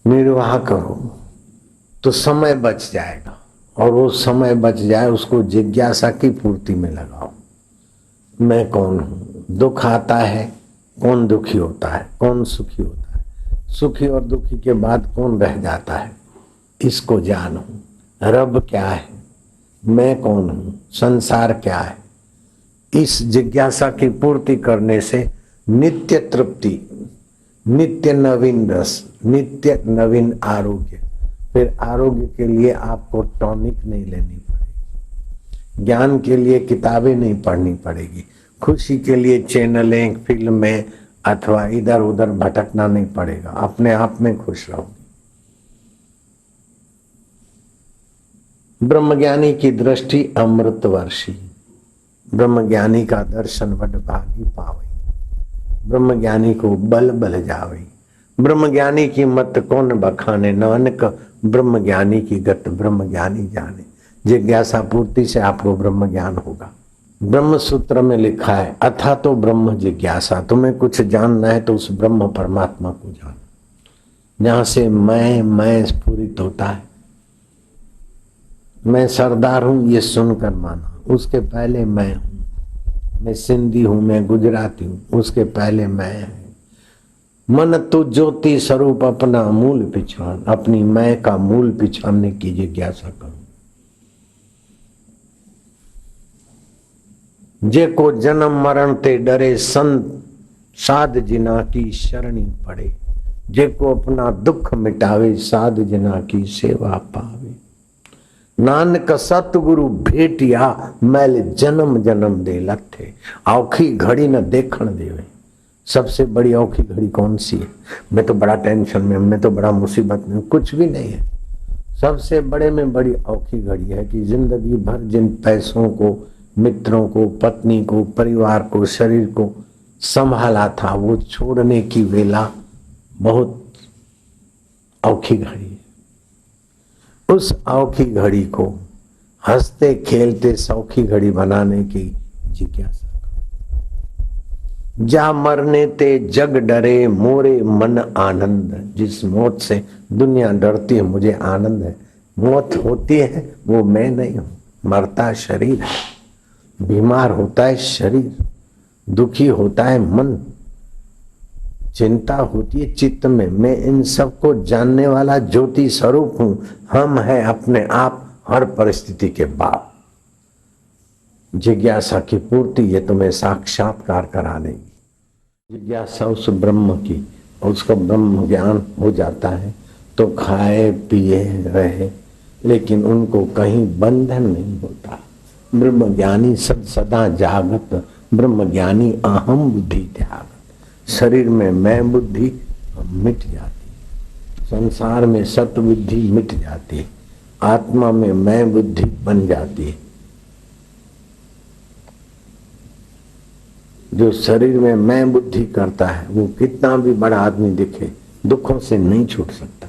निर्वाह करो, तो समय बच जाएगा। और वो समय बच जाए, उसको जिज्ञासा की पूर्ति में लगाओ। मैं कौन हूं? दुख आता है, कौन दुखी होता है, कौन सुखी होता है, सुखी और दुखी के बाद कौन रह जाता है, इसको जानो। रब क्या है, मैं कौन हूं, संसार क्या है। इस जिज्ञासा की पूर्ति करने से नित्य तृप्ति, नित्य नवीन रस, नित्य नवीन आरोग्य। फिर आरोग्य के लिए आपको टॉनिक नहीं लेनी पड़ेगी, ज्ञान के लिए किताबें नहीं पढ़नी पड़ेगी, खुशी के लिए चैनलें, फिल्में अथवा इधर उधर भटकना नहीं पड़ेगा। अपने आप में खुश रहो। ब्रह्मज्ञानी की दृष्टि अमृतवर्षी, ब्रह्मज्ञानी का दर्शन वड भागी पावई, ब्रह्मज्ञानी को बल बल जावई। ब्रह्मज्ञानी की मत कौन बखाने, नानक ब्रह्मज्ञानी की गत ब्रह्मज्ञानी जाने। जिज्ञासा पूर्ति से आपको ब्रह्म ज्ञान होगा। ब्रह्म सूत्र में लिखा है, अथा तो ब्रह्म जिज्ञासा। तुम्हें कुछ जानना है तो उस ब्रह्म परमात्मा को जानो, जहां से मैं स्फुरित होता है। मैं सरदार हूं ये सुनकर माना, उसके पहले मैं हूं। मैं सिंधी हूं, मैं गुजराती हूं, उसके पहले मैं है। मन तू ज्योति स्वरूप अपना मूल पिछान, अपनी मैं का मूल पिछानने की जिज्ञासा करो। जेको जन्म मरण ते डरे संत साध जिना की शरणी पड़े। जेको अपना दुख मिटावे साध जिना की सेवा पावे। नानक सतगुरु भेटिया मैल जन्म जन्म दे लथे। औखी घड़ी न देखण देवे। सबसे बड़ी औखी घड़ी कौन सी है? मैं तो बड़ा टेंशन में, मैं तो बड़ा मुसीबत में। कुछ भी नहीं है। सबसे बड़े में बड़ी औखी घड़ी है कि जिंदगी भर जिन पैसों को, मित्रों को, पत्नी को, परिवार को, शरीर को संभाला था, वो छोड़ने की वेला बहुत औखी घड़ी है। उस औखी घड़ी को हंसते खेलते सौखी घड़ी बनाने की जिज्ञासा। जा मरने ते जग डरे मोरे मन आनंद। जिस मौत से दुनिया डरती है मुझे आनंद है। मौत होती है वो मैं नहीं हूं, मरता शरीर है, बीमार होता है शरीर, दुखी होता है मन, चिंता होती है चित्त में। मैं इन सबको जानने वाला ज्योति स्वरूप हूं। हम है अपने आप हर परिस्थिति के बाप। जिज्ञासा की पूर्ति ये तुम्हें साक्षात्कार करा देगी। जिज्ञासा उस ब्रह्म की, उसका ब्रह्म ज्ञान हो जाता है तो खाए पिए रहे, लेकिन उनको कहीं बंधन नहीं होता। ब्रह्म ज्ञानी सदा जागत, ब्रह्म ज्ञानी अहम बुद्धि त्यागत। शरीर में मैं बुद्धि मिट जाती, संसार में सत बुद्धि मिट जाती, आत्मा में मैं बुद्धि बन जाती है। जो शरीर में मैं बुद्धि करता है वो कितना भी बड़ा आदमी दिखे, दुखों से नहीं छूट सकता।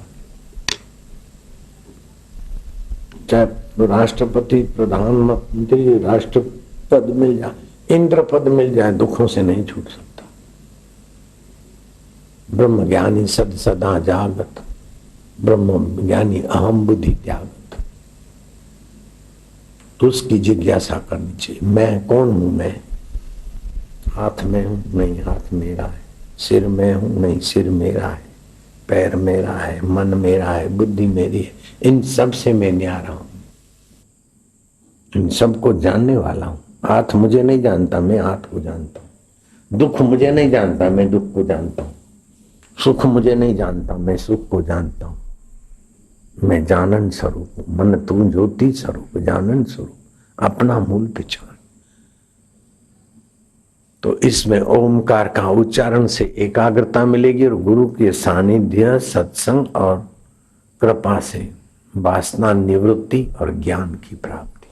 चाहे राष्ट्रपति, प्रधानमंत्री, राष्ट्रपद मिल जाए, इंद्र पद मिल जाए, दुखों से नहीं छूट सकता। ब्रह्म ज्ञानी सदा जागत, ब्रह्म ज्ञानी अहम बुद्धि त्यागत। तो उसकी जिज्ञासा करनी चाहिए। मैं कौन हूं? मैं हाथ में हूं? नहीं, हाथ मेरा है। सिर में हूं? नहीं, सिर मेरा है। पैर मेरा है, मन मेरा है, बुद्धि मेरी है। इन सब से मैं न्यारा हूं, इन सबको जानने वाला हूं। हाथ मुझे नहीं जानता, मैं हाथ को जानता हूं। दुख मुझे नहीं जानता, मैं दुख को जानता हूं। सुख मुझे नहीं जानता, मैं सुख को जानता हूं। मैं जानन स्वरूप हूं। मन तू ज्योति स्वरूप, जानन स्वरूप, अपना मूल पहचान। तो इसमें ओमकार का उच्चारण से एकाग्रता मिलेगी और गुरु के सानिध्य, सत्संग और कृपा से वासना निवृत्ति और ज्ञान की प्राप्ति।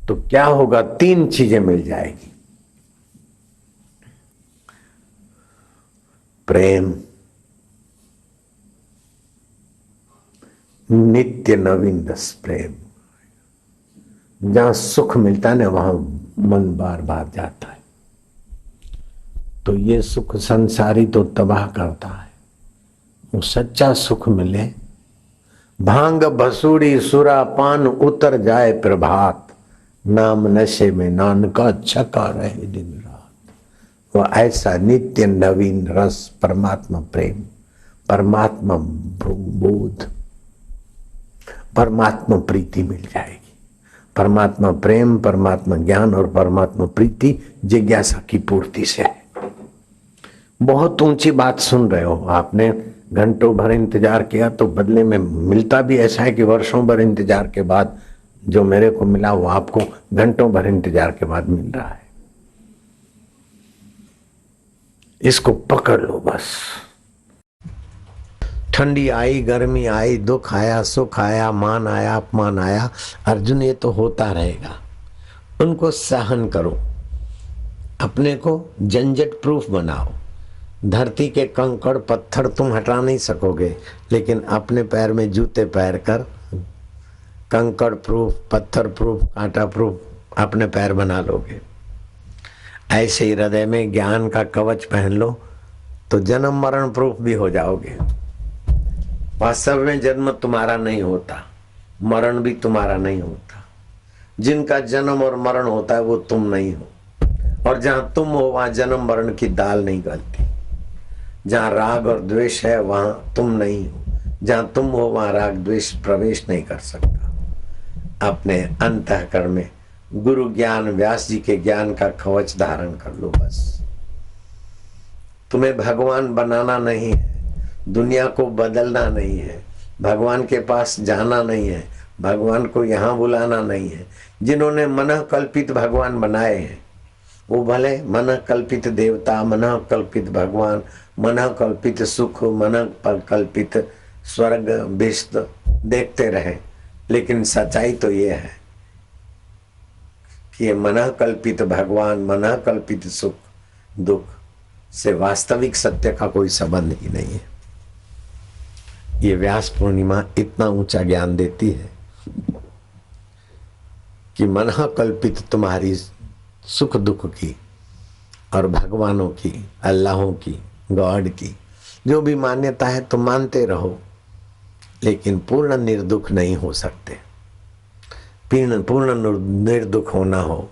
तो क्या होगा? 3 चीजें मिल जाएगी। प्रेम, नित्य नवीन रस प्रेम। जहां सुख मिलता है ना वहां मन बार बार जाता है। तो ये सुख संसारी तो तबाह करता है। वो सच्चा सुख मिले, भांग भसूड़ी सुरा पान उतर जाए प्रभात, नाम नशे में नानका छका रहे दिन रात। वो ऐसा नित्य नवीन रस परमात्मा प्रेम, परमात्मा बोध, परमात्मा प्रीति मिल जाएगी। परमात्मा प्रेम, परमात्मा ज्ञान और परमात्मा प्रीति जिज्ञासा की पूर्ति से है। बहुत ऊंची बात सुन रहे हो आपने, घंटों भर इंतजार किया तो बदले में मिलता भी ऐसा है कि वर्षों भर इंतजार के बाद जो मेरे को मिला वो आपको घंटों भर इंतजार के बाद मिल रहा है। इसको पकड़ लो बस। ठंडी आई, गर्मी आई, दुख आया, सुख आया, मान आया, अपमान आया, अर्जुन ये तो होता रहेगा। उनको सहन करो, अपने को झंझट प्रूफ बनाओ। धरती के कंकड़ पत्थर तुम हटा नहीं सकोगे, लेकिन अपने पैर में जूते पहन कर कंकड़ प्रूफ, पत्थर प्रूफ, कांटा प्रूफ अपने पैर बना लोगे। ऐसे ही हृदय में ज्ञान का कवच पहन लो तो जन्म मरण प्रूफ भी हो जाओगे। वास्तव में जन्म तुम्हारा नहीं होता, मरण भी तुम्हारा नहीं होता। जिनका जन्म और मरण होता है वो तुम नहीं हो। और जहां तुम हो वहां जन्म मरण की दाल नहीं गलती। जहां राग और द्वेष है वहां तुम नहीं हो। जहां तुम हो वहां राग द्वेष प्रवेश नहीं कर सकता। अपने अंतःकरण में गुरु ज्ञान, व्यास जी के ज्ञान का कवच धारण कर लो बस। तुम्हें भगवान बनाना नहीं है, दुनिया को बदलना नहीं है, भगवान के पास जाना नहीं है, भगवान को यहाँ बुलाना नहीं है। जिन्होंने मन कल्पित भगवान बनाए हैं वो भले मन कल्पित देवता, मन कल्पित भगवान, मन कल्पित सुख, मन कल्पित स्वर्ग विष्ट देखते रहे, लेकिन सच्चाई तो ये है कि ये मन कल्पित भगवान, मन कल्पित सुख दुख से वास्तविक सत्य का कोई संबंध ही नहीं है। ये व्यास पूर्णिमा इतना ऊंचा ज्ञान देती है कि मन कल्पित तुम्हारी सुख दुख की और भगवानों की, अल्लाहों की, गॉड की जो भी मान्यता है तो मानते रहो, लेकिन पूर्ण निर्दुख नहीं हो सकते। पूर्ण निर्दुख होना हो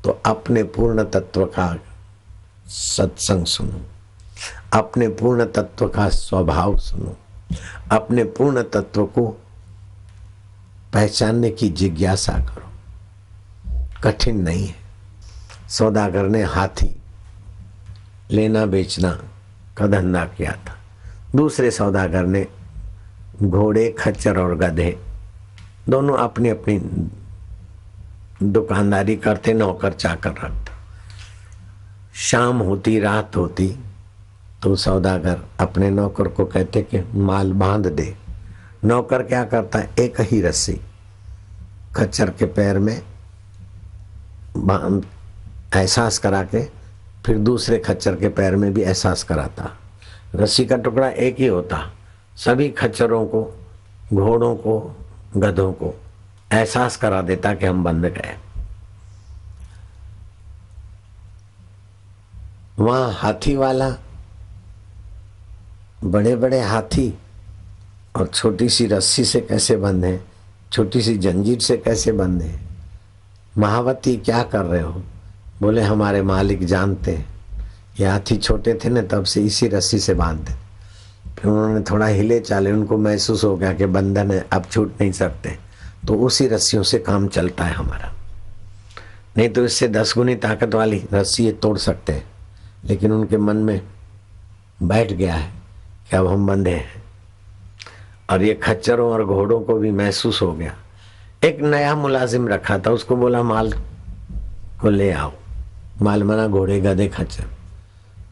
तो अपने पूर्ण तत्व का सत्संग सुनो, अपने पूर्ण तत्व का स्वभाव सुनो, अपने पूर्ण तत्व को पहचानने की जिज्ञासा करो। कठिन नहीं है। सौदागर ने हाथी लेना बेचना का धंधा किया था, दूसरे सौदागर ने घोड़े, खच्चर और गधे दोनों अपनी अपनी दुकानदारी करते, नौकर चाकर रखते। शाम होती, रात होती तो सौदागर अपने नौकर को कहते कि माल बांध दे। नौकर क्या करता है, एक ही रस्सी खच्चर के पैर में बांध एहसास करा के फिर दूसरे खच्चर के पैर में भी एहसास कराता। रस्सी का टुकड़ा एक ही होता, सभी खच्चरों को, घोड़ों को, गधों को एहसास करा देता कि हम बंध गए। वहां हाथी वाला बड़े बड़े हाथी और छोटी सी रस्सी से कैसे बंधे, छोटी सी जंजीर से कैसे बंधे। महावती क्या कर रहे हो? बोले हमारे मालिक जानते हैं, ये हाथी छोटे थे ना तब से इसी रस्सी से बांधते। फिर उन्होंने थोड़ा हिले चाले, उनको महसूस हो गया कि बंधन है, अब छूट नहीं सकते, तो उसी रस्सियों से काम चलता है हमारा। नहीं तो इससे 10 गुनी ताकत वाली रस्सी ये तोड़ सकते हैं, लेकिन उनके मन में बैठ गया है कि अब हम बंधे हैं। और ये खच्चरों और घोड़ों को भी महसूस हो गया। एक नया मुलाजिम रखा था, उसको बोला माल को ले आओ। माल मना घोड़े, गधे, खच्चर।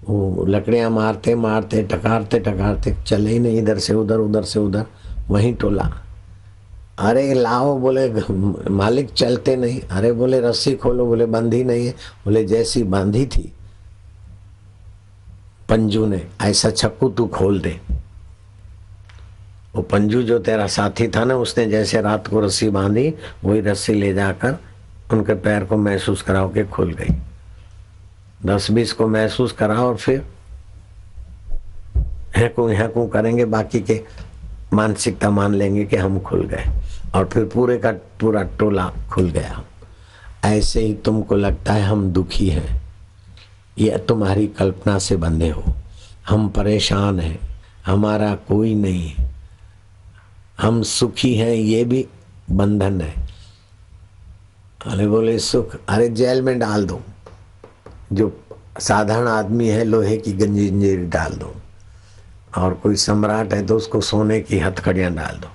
वो लकड़ियां मारते मारते टकारते टकारते चले ही नहीं, इधर से उधर, उधर से उधर, वहीं टोला। अरे लाओ, बोले मालिक चलते नहीं। अरे बोले रस्सी खोलो, बोले बंधी नहीं है। बोले जैसी बांधी थी पंजू ने, ऐसा छक्कू तू खोल दे। वो पंजू जो तेरा साथी था ना, उसने जैसे रात को रस्सी बांधी, वही रस्सी ले जाकर उनके पैर को महसूस कराओ के खुल गई। 10-20 को महसूस कराओ और फिर हैकू करेंगे, बाकी के मानसिकता मान लेंगे कि हम खुल गए, और फिर पूरे का पूरा टोला खुल गया। ऐसे ही तुमको लगता है हम दुखी हैं, ये तुम्हारी कल्पना से बंधे हो। हम परेशान हैं, हमारा कोई नहीं है। हम सुखी हैं, ये भी बंधन है। अरे बोले सुख, अरे जेल में डाल दो। जो साधारण आदमी है लोहे की जंजीर डाल दो, और कोई सम्राट है तो उसको सोने की हथकड़ियां डाल दो।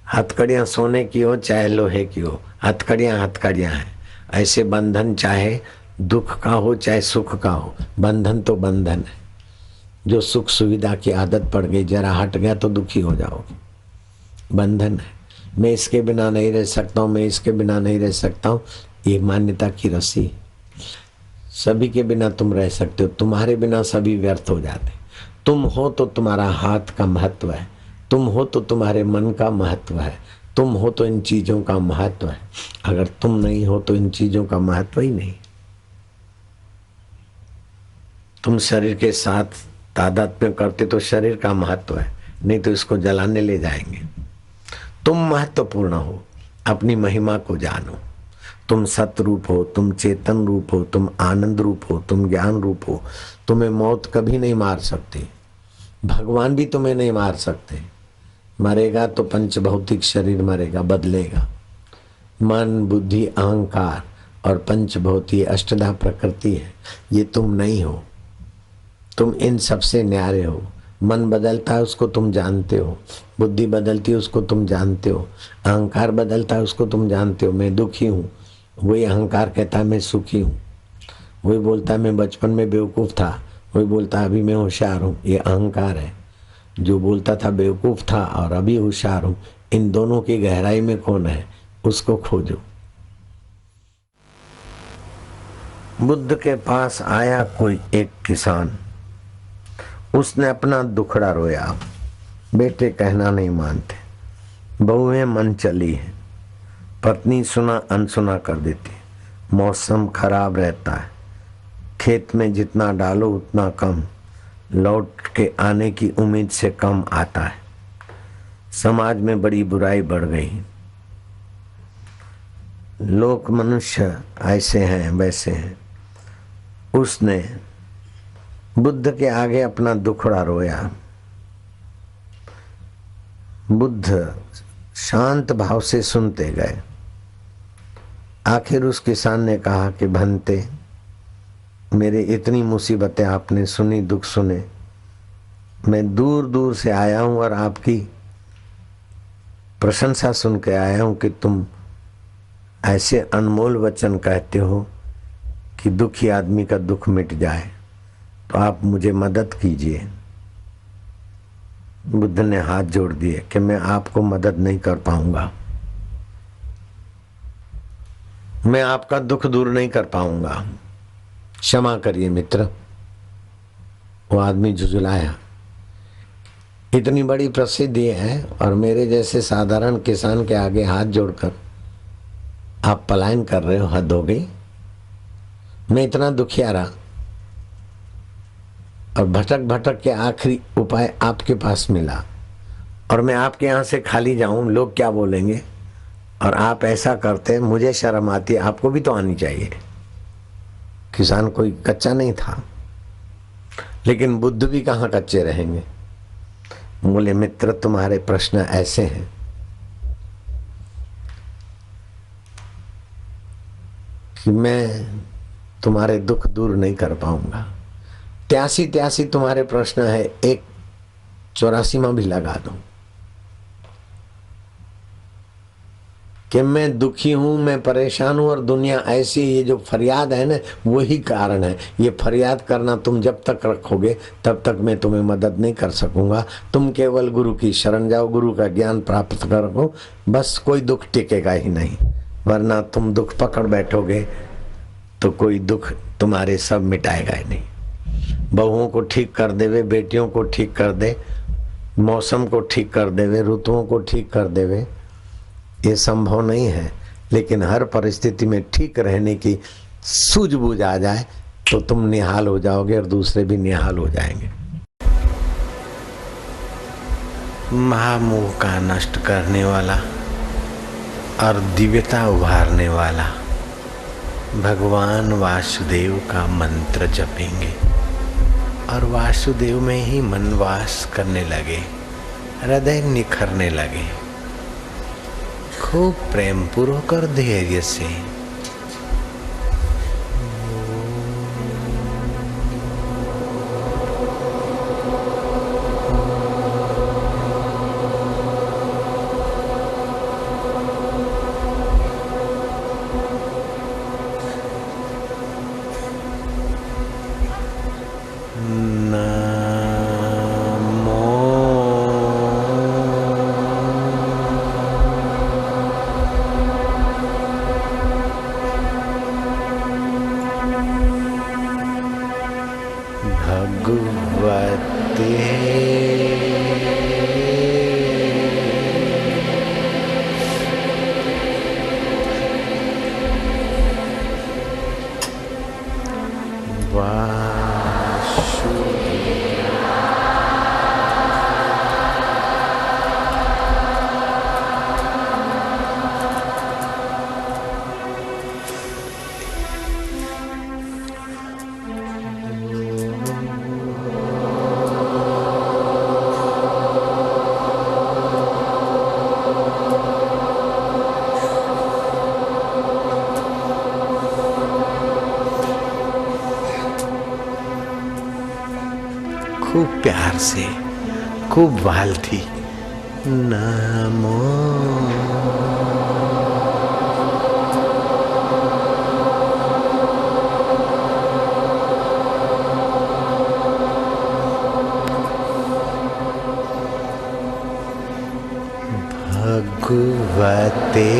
हथकड़ियां सोने की हो चाहे लोहे की हो, हथकड़ियां हथकड़ियां हैं। ऐसे बंधन चाहे दुख का हो चाहे सुख का हो, बंधन तो बंधन है। जो सुख सुविधा की आदत पड़ गई, जरा हट गया तो दुखी हो जाओगे। बंधन है, मैं इसके बिना नहीं रह सकता हूँ, मैं इसके बिना नहीं रह सकता हूँ, ये मान्यता की रस्सी। सभी के बिना तुम रह सकते हो, तुम्हारे बिना सभी व्यर्थ हो जाते। तुम हो तो तुम्हारा हाथ का महत्व है, तुम हो तो तुम्हारे मन का महत्व है, तुम हो तो इन चीजों का महत्व है। अगर तुम नहीं हो तो इन चीजों का महत्व ही नहीं। तुम शरीर के साथ तादात्म्य करते तो शरीर का महत्व है, नहीं तो इसको जलाने ले जाएंगे। तुम महत्वपूर्ण हो, अपनी महिमा को जानो। तुम सतरूप हो, तुम चेतन रूप हो, तुम आनंद रूप हो, तुम ज्ञान रूप हो। तुम्हें मौत कभी नहीं मार सकती, भगवान भी तुम्हें नहीं मार सकते। मरेगा तो पंच भौतिक शरीर मरेगा, बदलेगा। मन, बुद्धि, अहंकार और पंच भौतिक अष्टधा प्रकृति है, ये तुम नहीं हो। तुम इन सबसे न्यारे हो। मन बदलता है उसको तुम जानते हो, बुद्धि बदलती है उसको तुम जानते हो, अहंकार बदलता है उसको तुम जानते हो। मैं दुखी हूँ, वही अहंकार कहता है मैं सुखी हूँ। वही बोलता है मैं बचपन में बेवकूफ़ था, वही बोलता है अभी मैं होशियार हूँ। ये अहंकार है। जो बोलता था बेवकूफ़ था और अभी होशियार हूँ, इन दोनों की गहराई में कौन है, उसको खोजो। बुद्ध के पास आया कोई एक किसान, उसने अपना दुखड़ा रोया। बेटे कहना नहीं मानते, बहुएं मन चली है, पत्नी सुना अनसुना कर देती, मौसम खराब रहता है, खेत में जितना डालो उतना कम, लौट के आने की उम्मीद से कम आता है। समाज में बड़ी बुराई बढ़ गई। लोग मनुष्य ऐसे हैं वैसे हैं। उसने बुद्ध के आगे अपना दुखड़ा रोया। बुद्ध शांत भाव से सुनते गए। आखिर उस किसान ने कहा कि भंते, मेरे इतनी मुसीबतें आपने सुनी, दुख सुने, मैं दूर दूर से आया हूं और आपकी प्रशंसा सुन के आया हूं कि तुम ऐसे अनमोल वचन कहते हो कि दुखी आदमी का दुख मिट जाए, तो आप मुझे मदद कीजिए। बुद्ध ने हाथ जोड़ दिए कि मैं आपको मदद नहीं कर पाऊंगा, मैं आपका दुख दूर नहीं कर पाऊंगा, क्षमा करिए मित्र। वो आदमी झुझुलाया। इतनी बड़ी प्रसिद्धि है और मेरे जैसे साधारण किसान के आगे हाथ जोड़कर आप पलायन कर रहे हो, हद हो गई। मैं इतना दुखियारा और भटक भटक के आखिरी उपाय आपके पास मिला और मैं आपके यहां से खाली जाऊं, लोग क्या बोलेंगे? और आप ऐसा करते, मुझे शर्म आती, आपको भी तो आनी चाहिए। किसान कोई कच्चा नहीं था, लेकिन बुद्ध भी कहां कच्चे रहेंगे। बोले मित्र, तुम्हारे प्रश्न ऐसे हैं कि मैं तुम्हारे दुख दूर नहीं कर पाऊंगा। 83 तुम्हारे प्रश्न है, एक 84वां भी लगा दूं कि मैं दुखी हूं, मैं परेशान हूं और दुनिया ऐसी, ये जो फरियाद है ना, वही कारण है। ये फरियाद करना तुम जब तक रखोगे तब तक मैं तुम्हें मदद नहीं कर सकूंगा। तुम केवल गुरु की शरण जाओ, गुरु का ज्ञान प्राप्त करो, बस कोई दुख टिकेगा ही नहीं। वरना तुम दुख पकड़ बैठोगे तो कोई दुख तुम्हारे सब मिटाएगा ही नहीं। बहुओं को ठीक कर देवे, बेटियों को ठीक कर दे, मौसम को ठीक कर देवे, ऋतुओं को ठीक कर देवे, ये संभव नहीं है। लेकिन हर परिस्थिति में ठीक रहने की सूझबूझ आ जाए तो तुम निहाल हो जाओगे और दूसरे भी निहाल हो जाएंगे। महामोह का नष्ट करने वाला और दिव्यता उभारने वाला भगवान वासुदेव का मंत्र जपेंगे और वासुदेव में ही मन वास करने लगे, हृदय निखरने लगे। खूब प्रेम पूर्वक और धैर्य से खूब प्यार से, खूब वाल थी। नमो भगवते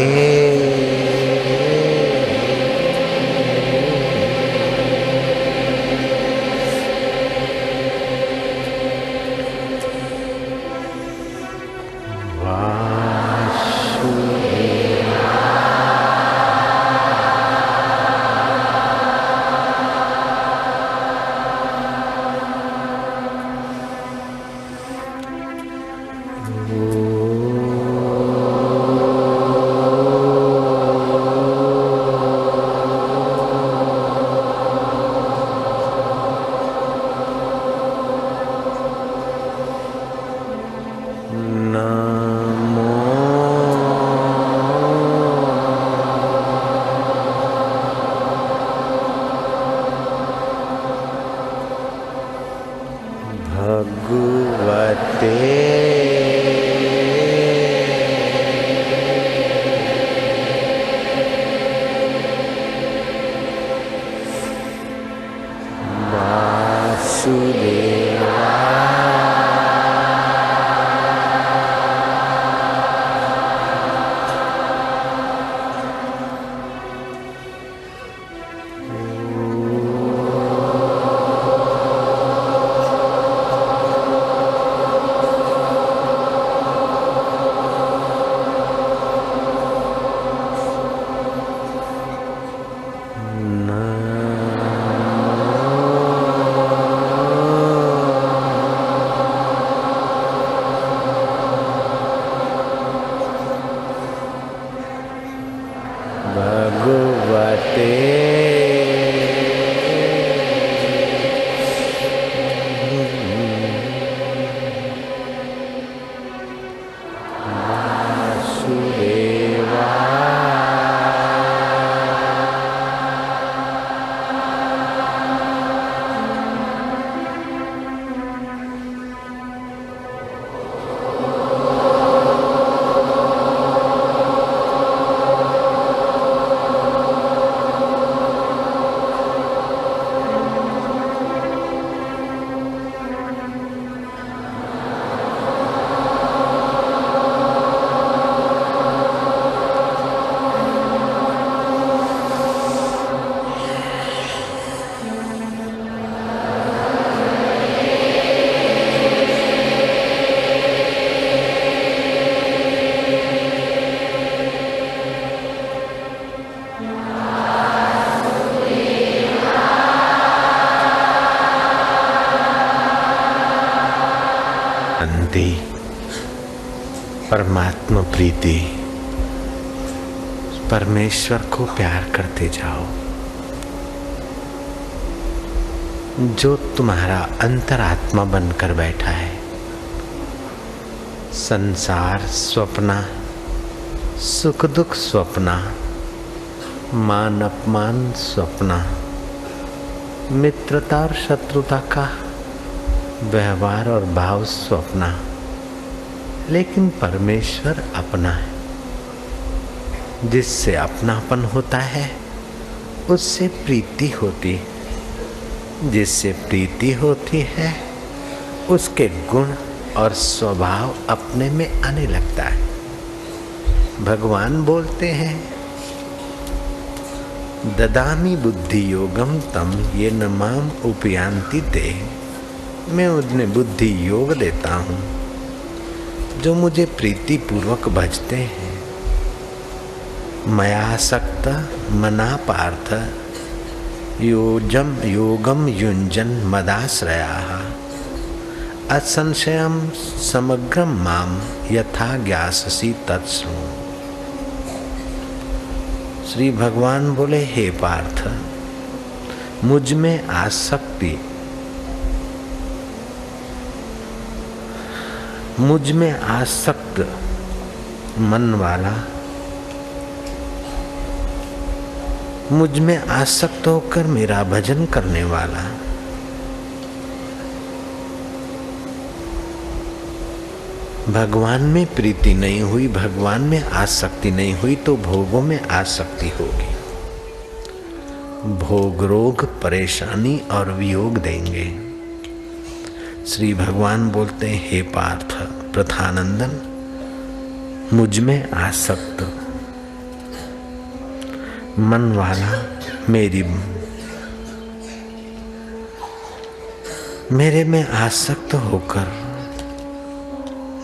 शांति, परमात्मा प्रीति, परमेश्वर को प्यार करते जाओ। जो तुम्हारा अंतरात्मा बनकर बैठा है, संसार स्वप्ना, सुख दुख स्वप्ना, मान अपमान स्वप्ना, मित्रता और शत्रुता का व्यवहार और भाव स्वप्ना, लेकिन परमेश्वर अपना है। जिससे अपनापन होता है उससे प्रीति होती है, जिससे प्रीति होती है उसके गुण और स्वभाव अपने में आने लगता है। भगवान बोलते हैं, ददामि बुद्धि योगम तम ये न माम उपयांति ते। मैं उन्हें बुद्धि योग देता हूँ जो मुझे प्रीति पूर्वक भजते हैं। मयासक्त मना पार्थ योगम युञ्जन मदाश्रयाः असंशयम समग्रम माम यथा ज्ञाससि तत्सृणु। श्री भगवान बोले, हे पार्थ, मुझ में आसक्ति, मुझ में आसक्त मन वाला, मुझ में आसक्त होकर मेरा भजन करने वाला, भगवान में प्रीति नहीं हुई, भगवान में आसक्ति नहीं हुई तो भोगों में आसक्ति होगी। भोग रोग, परेशानी और वियोग देंगे। श्री भगवान बोलते हैं, हे पार्थ प्रथानंदन, मुझ में आसक्त मन वाला, मेरे में आसक्त होकर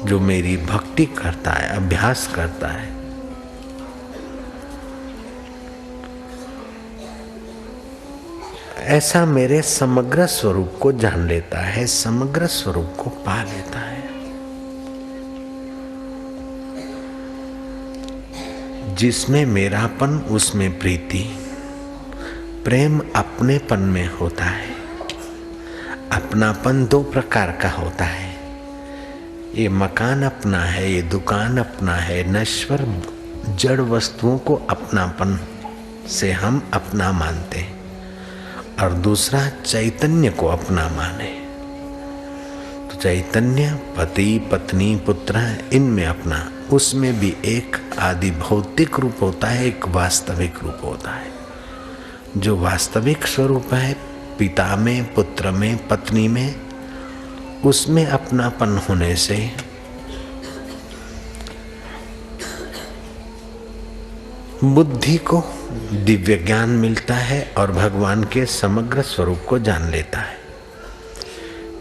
जो मेरी भक्ति करता है, अभ्यास करता है, ऐसा मेरे समग्र स्वरूप को जान लेता है, समग्र स्वरूप को पा लेता है। जिसमें मेरापन उसमें प्रीति, प्रेम अपनेपन में होता है। अपनापन दो प्रकार का होता है, ये मकान अपना है, ये दुकान अपना है। नश्वर जड़ वस्तुओं को अपनापन से हम अपना मानते हैं, और दूसरा चैतन्य को अपना माने। तो चैतन्य पति पत्नी पुत्र इनमें अपना, उसमें भी एक आदि भौतिक रूप होता है, एक वास्तविक रूप होता है। जो वास्तविक स्वरूप है पिता में, पुत्र में, पत्नी में, उसमें अपनापन होने से बुद्धि को दिव्य ज्ञान मिलता है और भगवान के समग्र स्वरूप को जान लेता है।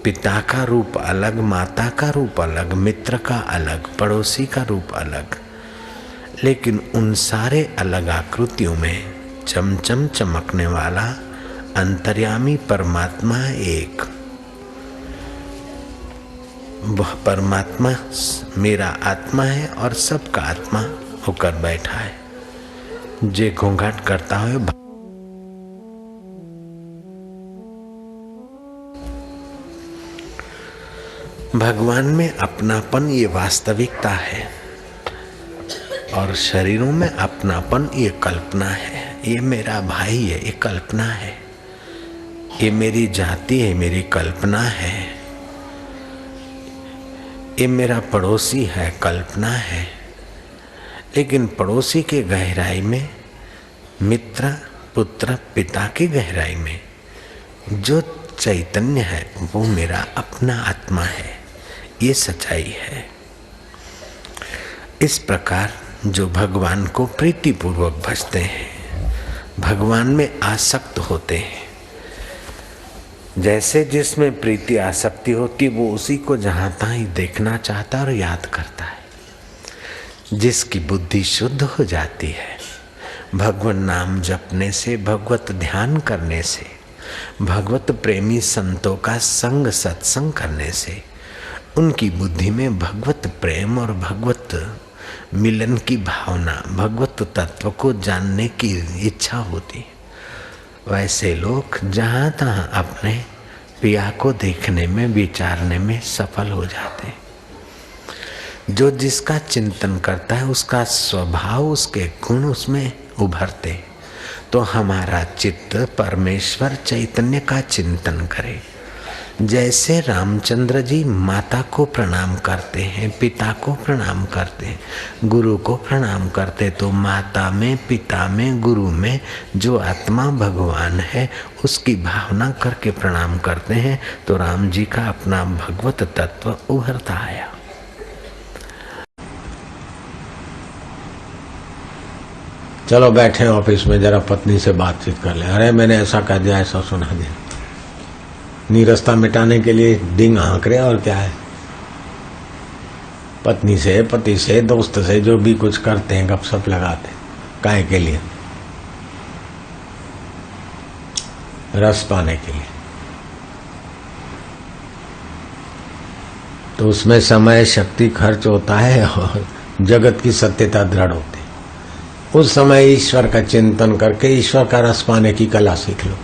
पिता का रूप अलग, माता का रूप अलग, मित्र का अलग, पड़ोसी का रूप अलग, लेकिन उन सारे अलग आकृतियों में चमचम चमकने वाला अंतर्यामी परमात्मा एक। वह परमात्मा मेरा आत्मा है और सबका आत्मा होकर बैठा है। जे घूंघट करता है भगवान में अपनापन, ये वास्तविकता है, और शरीरों में अपनापन ये कल्पना है। ये मेरा भाई है, ये कल्पना है। ये मेरी जाति है, मेरी कल्पना है। ये मेरा पड़ोसी है, कल्पना है। लेकिन पड़ोसी के गहराई में, मित्र, पुत्र, पिता की गहराई में जो चैतन्य है वो मेरा अपना आत्मा है। ये सच्चाई है। इस प्रकार जो भगवान को प्रीतिपूर्वक भजते हैं, भगवान में आसक्त होते हैं, जैसे जिसमें प्रीति आसक्ति होती वो उसी को जहाँ तहाँ ही देखना चाहता और याद करता है। जिसकी बुद्धि शुद्ध हो जाती है, भगवान नाम जपने से, भगवत ध्यान करने से, भगवत प्रेमी संतों का संग सत्संग करने से उनकी बुद्धि में भगवत प्रेम और भगवत मिलन की भावना, भगवत तत्व को जानने की इच्छा होती। वैसे लोग जहाँ तहाँ अपने पिया को देखने में, विचारने में सफल हो जाते। जो जिसका चिंतन करता है उसका स्वभाव, उसके गुण उसमें उभरते। तो हमारा चित्त परमेश्वर चैतन्य का चिंतन करे। जैसे रामचंद्र जी माता को प्रणाम करते हैं, पिता को प्रणाम करते हैं, गुरु को प्रणाम करते, तो माता में, पिता में, गुरु में जो आत्मा भगवान है उसकी भावना करके प्रणाम करते हैं, तो राम जी का अपना भगवत तत्व उभरता आया। चलो बैठे ऑफिस में, जरा पत्नी से बातचीत कर ले। अरे मैंने ऐसा कह दिया, ऐसा सुना दिया। नीरसता मिटाने के लिए डिंग हाँक रहे और क्या है। पत्नी से, पति से, दोस्त से जो भी कुछ करते हैं, गपशप लगाते हैं, काहे के लिए? रस पाने के लिए। तो उसमें समय शक्ति खर्च होता है और जगत की सत्यता दृढ़ होती है। उस समय ईश्वर का चिंतन करके ईश्वर का रस पाने की कला सीख लो।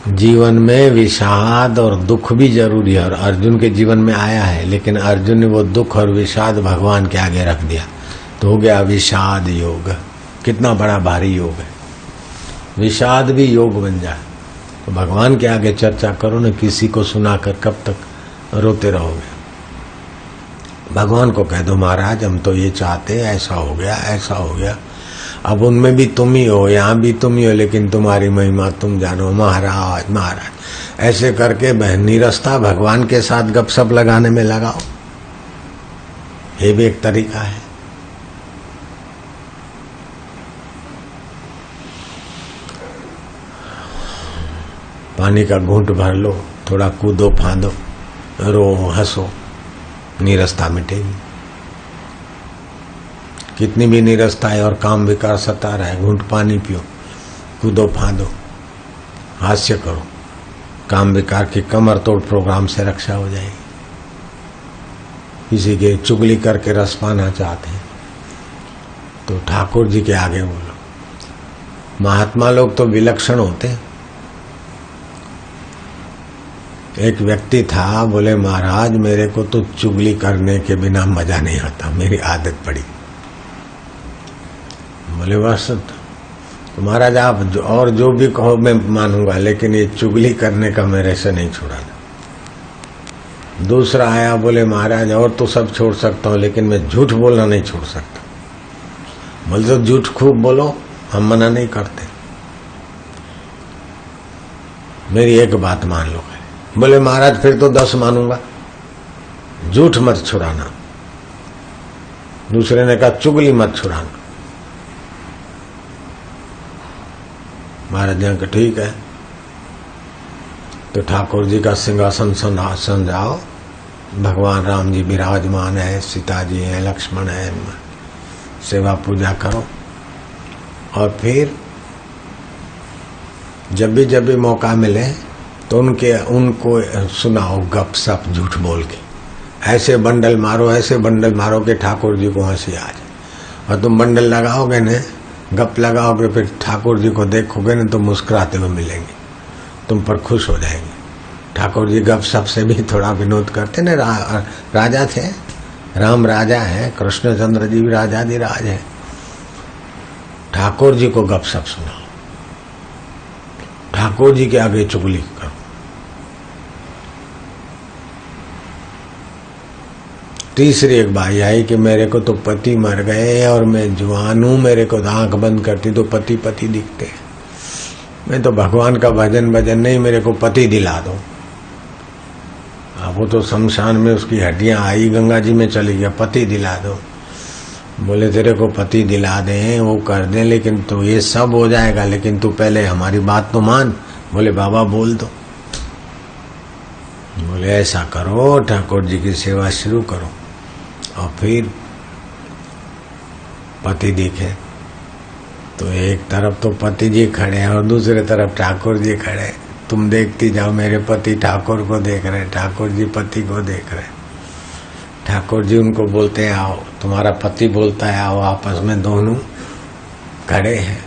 जीवन में विषाद और दुख भी जरूरी है, और अर्जुन के जीवन में आया है, लेकिन अर्जुन ने वो दुख और विषाद भगवान के आगे रख दिया, तो हो गया विषाद योग। कितना बड़ा भारी योग है। विषाद भी योग बन जाए। तो भगवान के आगे चर्चा करो न, किसी को सुनाकर कब तक रोते रहोगे। भगवान को कह दो, महाराज हम तो ये चाहते, ऐसा हो गया, ऐसा हो गया। अब उनमें भी तुम ही हो, यहाँ भी तुम ही हो, लेकिन तुम्हारी महिमा तुम जानो महाराज महाराज। ऐसे करके नीरसता भगवान के साथ गपशप लगाने में लगाओ। ये भी एक तरीका है। पानी का घूंट भर लो, थोड़ा कूदो फांदो, रो हंसो, नीरसता मिटेगी। कितनी भी नीरसता है और काम विकार सता रहा है, घूंट पानी पियो, कूदो फांदो, हास्य करो, काम विकार की कमर तोड़ प्रोग्राम से रक्षा हो जाएगी। किसी के चुगली करके रस पाना चाहते हैं तो ठाकुर जी के आगे बोलो। महात्मा लोग तो विलक्षण होते हैं। एक व्यक्ति था, बोले महाराज मेरे को तो चुगली करने के बिना मजा नहीं आता, मेरी आदत पड़ी। बोले बस तो महाराज आप और जो भी कहो मैं मानूंगा, लेकिन ये चुगली करने का मेरे से नहीं छोड़ा। दूसरा आया, बोले महाराज और तो सब छोड़ सकता हूँ, लेकिन मैं झूठ बोलना नहीं छोड़ सकता। बोले तो झूठ खूब बोलो, हम मना नहीं करते। मेरी एक बात मान लो। बोले महाराज फिर तो 10 मानूंगा। झूठ मत छुड़ाना। दूसरे ने कहा चुगली मत छुड़ाना। महाराज ने कहा ठीक है। तो ठाकुर जी का सिंहासन जाओ, भगवान राम जी विराजमान है, सीता जी हैं, लक्ष्मण है, सेवा पूजा करो। और फिर जब भी मौका मिले तो उनको सुनाओ गप सप झूठ बोल के। ऐसे बंडल मारो कि ठाकुर जी को हंसी आ जाए। और तुम बंडल लगाओगे न, गप लगाओगे, फिर ठाकुर जी को देखोगे न तो मुस्कुराते हुए मिलेंगे, तुम पर खुश हो जाएंगे। ठाकुर जी गप सप से भी थोड़ा विनोद करते न। राजा थे, राम राजा है, कृष्णचंद्र जी भी राजाधिराज है। ठाकुर जी को गप सप सुनाओ, ठाकुर जी के आगे चुगली करो। तीसरी एक बाई आई कि मेरे को तो पति मर गए और मैं जवान हूं, मेरे को आंख बंद करती तो पति पति दिखते। मैं तो भगवान का भजन नहीं, मेरे को पति दिला दो। अब वो तो शमशान में उसकी हड्डियां आई, गंगा जी में चली गया, पति दिला दो। बोले तेरे को पति दिला दें, वो कर दें, लेकिन तो ये सब हो जाएगा, लेकिन तू पहले हमारी बात तो मान। बोले बाबा बोल दो। बोले ऐसा करो, ठाकुर जी की सेवा शुरू करो। और फिर पति दिखे तो एक तरफ तो पति जी खड़े हैं और दूसरे तरफ ठाकुर जी खड़े। तुम देखती जाओ, मेरे पति ठाकुर को देख रहे, ठाकुर जी पति को देख रहे। ठाकुर जी उनको बोलते हैं आओ, तुम्हारा पति बोलता है आओ, आपस में दोनों खड़े हैं।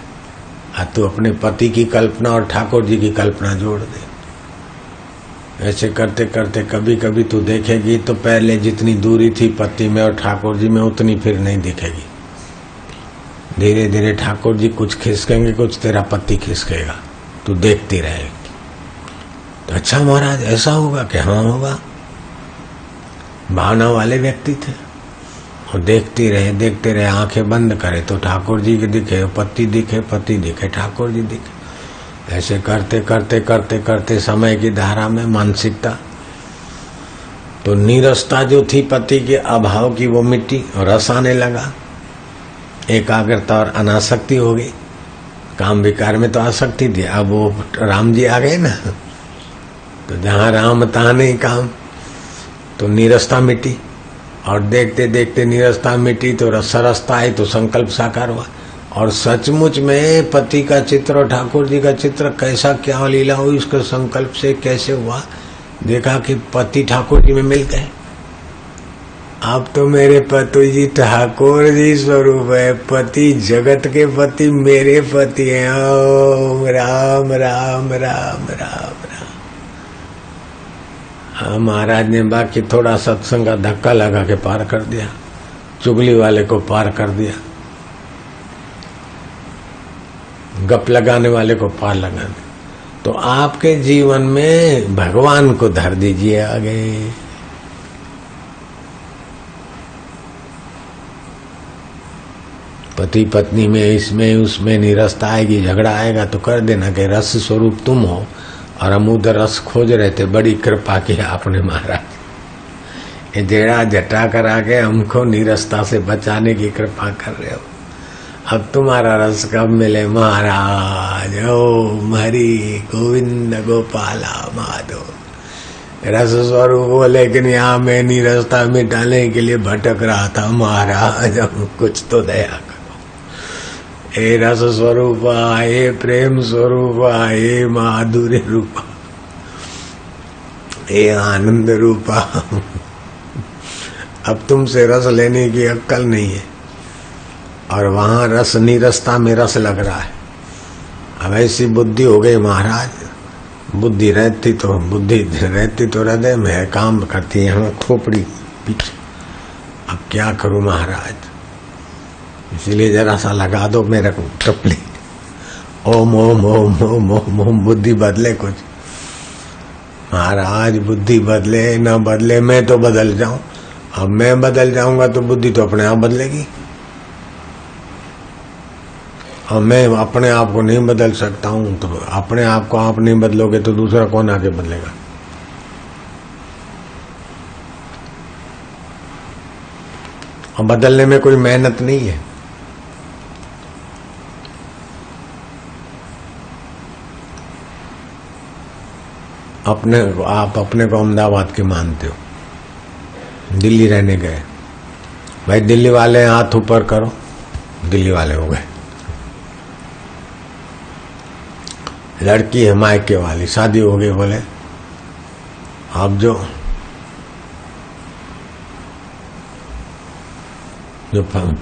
तू अपने पति की कल्पना और ठाकुर जी की कल्पना जोड़ दे। ऐसे करते करते कभी कभी तू देखेगी तो पहले जितनी दूरी थी पति में और ठाकुर जी में उतनी फिर नहीं दिखेगी। धीरे धीरे ठाकुर जी कुछ खिसकेंगे, कुछ तेरा पति खिसकेगा, तू देखती रहेगी। तो अच्छा महाराज ऐसा होगा कि हाँ होगा। भावना वाले व्यक्ति थे, और देखते रहे, आंखें बंद करे तो ठाकुर जी के दिखे, पति दिखे, ठाकुर जी दिखे। ऐसे करते करते करते करते समय की धारा में मानसिकता तो नीरसता जो थी पति के अभाव की वो मिट्टी और रस आने लगा। एकाग्रता और अनासक्ति हो गई। काम विकार में तो आसक्ति थी, अब वो राम जी आ गए ना, तो जहाँ राम तहाँ नहीं काम। तो नीरसता मिट्टी, और देखते देखते नीरसता मिट्टी तो सरसता आई, तो संकल्प साकार हुआ। और सचमुच में पति का चित्र और ठाकुर जी का चित्र कैसा क्या लीला हुई, उसके संकल्प से कैसे हुआ। देखा कि पति ठाकुर जी में मिल गए। अब तो मेरे पति जी ठाकुर जी स्वरूप है, पति जगत के पति मेरे पति हैं। ओम राम राम राम राम राम। हाँ, महाराज ने बाकी थोड़ा सत्संग का धक्का लगा के पार कर दिया, चुगली वाले को पार कर दिया, गप लगाने वाले को पार लगाने। तो आपके जीवन में भगवान को धर दीजिए आगे। पति पत्नी में इसमें उसमें निरस्ता आएगी, झगड़ा आएगा तो कर देना कि रस स्वरूप तुम हो और हम उधर रस खोज रहे थे। बड़ी कृपा की आपने महाराज, ये जेड़ा जटा करा के हमको निरस्ता से बचाने की कृपा कर रहे हो। अब तुम्हारा रस कब मिले महाराज। ओम हरि गोविंद गोपाला माधव। रस स्वरूप हो, लेकिन यहाँ मैं निरस्ता मिटाने के लिए भटक रहा था महाराज, हम कुछ तो दया करो। हे रस स्वरूपा, हे प्रेम स्वरूपा, हे माधुर्य रूपा, हे आनंद रूपा। अब तुमसे रस लेने की अक्कल नहीं है, और वहां रस निरस्ता में रस लग रहा है। अब ऐसी बुद्धि हो गई महाराज, बुद्धि रहती तो हृदय में काम करती है, हमें खोपड़ी पीछे। अब क्या करूं महाराज, इसलिए जरा सा लगा दो मेरे को टपली। ओम ओम ओम ओम ओम ओम। बुद्धि बदले कुछ महाराज, बुद्धि बदले न बदले मैं तो बदल जाऊं। अब मैं बदल जाऊंगा तो बुद्धि तो अपने आप बदलेगी। और मैं अपने आप को नहीं बदल सकता हूं, तो अपने आप को आप नहीं बदलोगे तो दूसरा कौन आगे बदलेगा? और बदलने में कोई मेहनत नहीं है। आप अपने को अहमदाबाद के मानते हो, दिल्ली रहने गए, भाई दिल्ली वाले हाथ ऊपर करो, दिल्ली वाले हो गए। लड़की है मायके वाली, शादी हो गई, बोले आप जो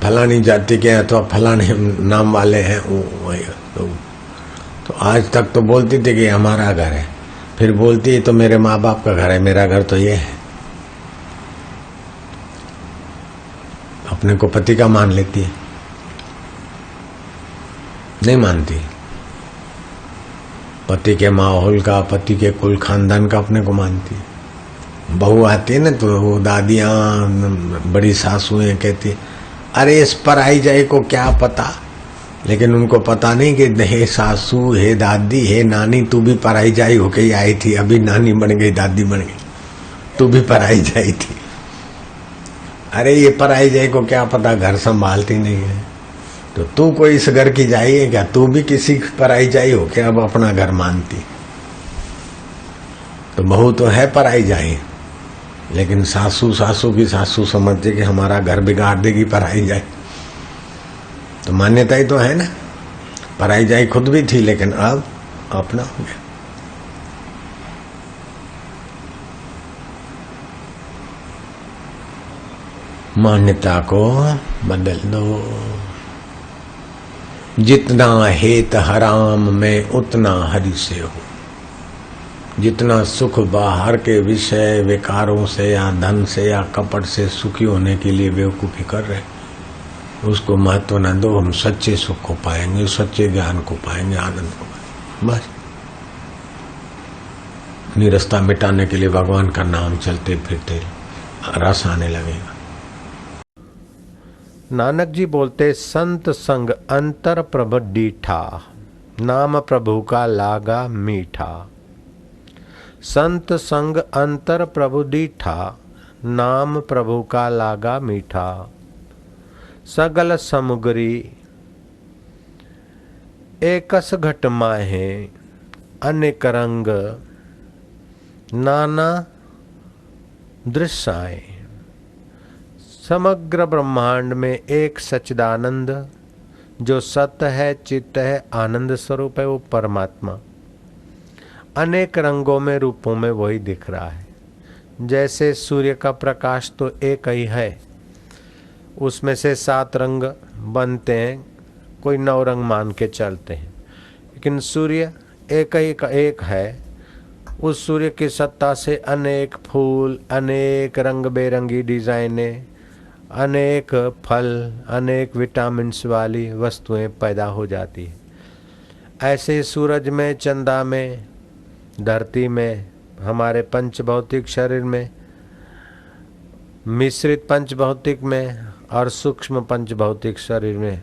फलानी जाति के हैं तो फलाने नाम वाले हैं, वही तो आज तक तो बोलती थी कि हमारा घर है, फिर बोलती है तो मेरे माँ बाप का घर है, मेरा घर तो ये है। अपने को पति का मान लेती है, नहीं मानती। पति के माहौल का, पति के कुल खानदान का अपने को मानती है। बहू आती है ना तो वो दादियां, बड़ी सासुएं कहती अरे इस पर आई जाए को क्या पता, लेकिन उनको पता नहीं कि हे सासू, हे दादी, हे नानी, तू भी पराई जाई होके ही आई थी, अभी नानी बन गई, दादी बन गई, तू भी पराई जाई थी। अरे ये पराई जाई को क्या पता, घर संभालती नहीं है, तो तू कोई इस घर की जाई है क्या? तू भी किसी पराई जाई हो क्या अब अपना घर मानती? तो बहू तो है पराई जाई, लेकिन सासू की सासू समझते कि हमारा घर बिगाड़ देगी पराई जाई। तो मान्यता ही तो है ना, पराई जाई खुद भी थी लेकिन अब अपना हो गया। मान्यता को बदल दो। जितना हेत हराम में उतना हरि से हो। जितना सुख बाहर के विषय विकारों से या धन से या कपट से सुखी होने के लिए बेवकूफी कर रहे, उसको महत्व न दो। हम सच्चे सुख को पाएंगे, सच्चे ज्ञान को पाएंगे, आनंद को पाएंगे। बस निरस्ता मिटाने के लिए भगवान का नाम चलते फिरते रस आने लगेगा। नानक जी बोलते, संत संग अंतर प्रभ डीठा, नाम प्रभु का लागा मीठा। संत संग अंतर प्रभु डीठा, नाम प्रभु का लागा मीठा। सगल समुगरी एकस घट माहे, अनेक रंग नाना दृश्याए। समग्र ब्रह्मांड में एक सच्चिदानंद जो सत्य है, चित्त है, आनंद स्वरूप है, वो परमात्मा अनेक रंगों में, रूपों में वही दिख रहा है। जैसे सूर्य का प्रकाश तो एक ही है, उसमें से 7 रंग बनते हैं, कोई 9 रंग मान के चलते हैं, लेकिन सूर्य एक ही का एक है। उस सूर्य की सत्ता से अनेक फूल, अनेक रंग बेरंगी डिजाइनें, अनेक फल, अनेक विटामिन्स वाली वस्तुएं पैदा हो जाती है। ऐसे सूरज में, चंदा में, धरती में, हमारे पंचभौतिक शरीर में, मिश्रित पंचभौतिक में और सूक्ष्म पंचभौतिक शरीर में,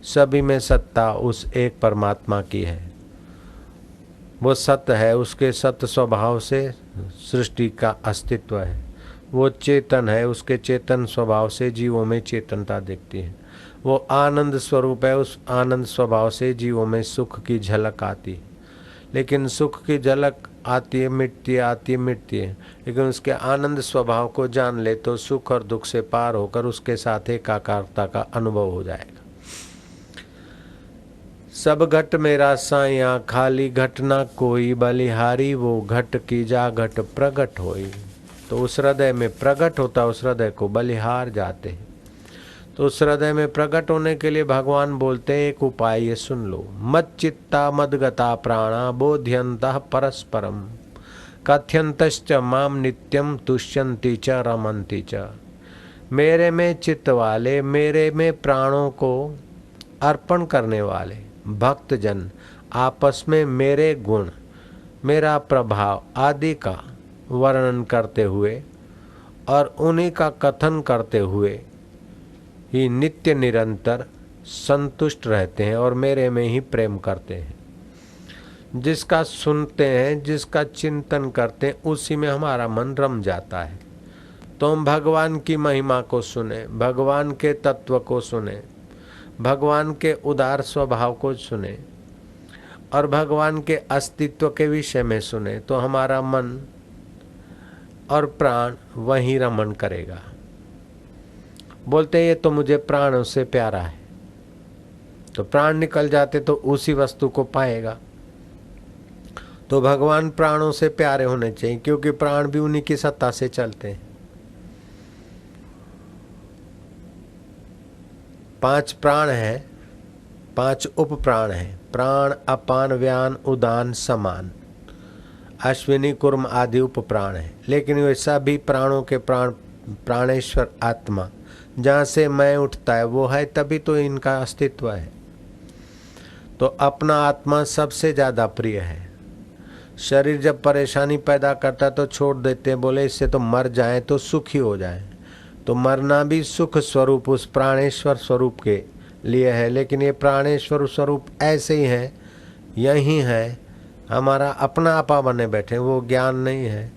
सभी में सत्ता उस एक परमात्मा की है। वो सत्य है, उसके सत्य स्वभाव से सृष्टि का अस्तित्व है। वो चेतन है, उसके चेतन स्वभाव से जीवों में चेतनता दिखती है। वो आनंद स्वरूप है, उस आनंद स्वभाव से जीवों में सुख की झलक आती है। लेकिन सुख की झलक आती है, मिटती है, आती है, मिटती है, लेकिन उसके आनंद स्वभाव को जान ले तो सुख और दुख से पार होकर उसके साथ एकाकारता का अनुभव हो जाएगा। सब घट मेरा साया, खाली घट ना कोई, बलिहारी वो घट की जा घट प्रगट होई। तो उस हृदय में प्रकट होता, उस हृदय को बलिहार जाते हैं। तो उस हृदय में प्रकट होने के लिए भगवान बोलते हैं एक उपाय, ये सुन लो। मच्चित्ता मदगता प्राणा, बोध्यंतः परस्परम, कथ्यंतश्च माम नित्यम, तुष्यन्ति च रमन्ति च। मेरे में चित्त वाले, मेरे में प्राणों को अर्पण करने वाले भक्तजन आपस में मेरे गुण, मेरा प्रभाव आदि का वर्णन करते हुए और उन्हीं का कथन करते हुए ही नित्य निरंतर संतुष्ट रहते हैं और मेरे में ही प्रेम करते हैं। जिसका सुनते हैं, जिसका चिंतन करते हैं, उसी में हमारा मन रम जाता है। तो हम भगवान की महिमा को सुने, भगवान के तत्व को सुने, भगवान के उदार स्वभाव को सुने और भगवान के अस्तित्व के विषय में सुने, तो हमारा मन और प्राण वहीं रमण करेगा। बोलते ये तो मुझे प्राणों से प्यारा है, तो प्राण निकल जाते तो उसी वस्तु को पाएगा। तो भगवान प्राणों से प्यारे होने चाहिए, क्योंकि प्राण भी उन्हीं की सत्ता से चलते हैं। 5 प्राण है, 5 उप प्राण है। प्राण, अपान, व्यान, उदान, समान, अश्विनी, कुर्म आदि उप प्राण है। लेकिन वे सभी प्राणों के प्राण प्राणेश्वर आत्मा, जहाँ से मैं उठता है वो है, तभी तो इनका अस्तित्व है। तो अपना आत्मा सबसे ज़्यादा प्रिय है। शरीर जब परेशानी पैदा करता तो छोड़ देते हैं, बोले इससे तो मर जाए तो सुखी हो जाए। तो मरना भी सुख स्वरूप उस प्राणेश्वर स्वरूप के लिए है। लेकिन ये प्राणेश्वर स्वरूप ऐसे ही है, यही है, हमारा अपना आपा बने बैठे, वो ज्ञान नहीं है।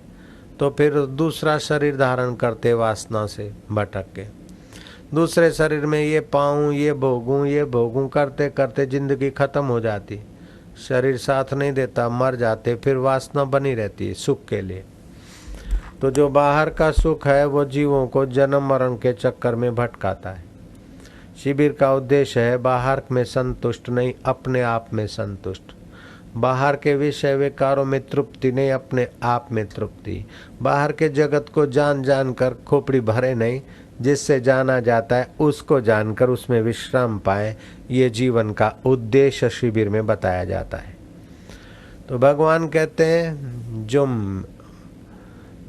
तो फिर दूसरा शरीर धारण करते वासना से भटक के, दूसरे शरीर में ये पाऊँ, ये भोगूं करते करते जिंदगी खत्म हो जाती। शरीर साथ नहीं देता, मर जाते, फिर वासना बनी रहती है सुख के लिए। तो जो बाहर का सुख है वो जीवों को जन्म मरण के चक्कर में भटकाता है। शिविर का उद्देश्य है बाहर में संतुष्ट नहीं, अपने आप में संतुष्ट। बाहर के विषय विकारों में तृप्ति नहीं, अपने आप में तृप्ति। बाहर के जगत को जान जान कर खोपड़ी भरे नहीं, जिससे जाना जाता है उसको जानकर उसमें विश्राम पाए। ये जीवन का उद्देश्य शिविर में बताया जाता है। तो भगवान कहते हैं जो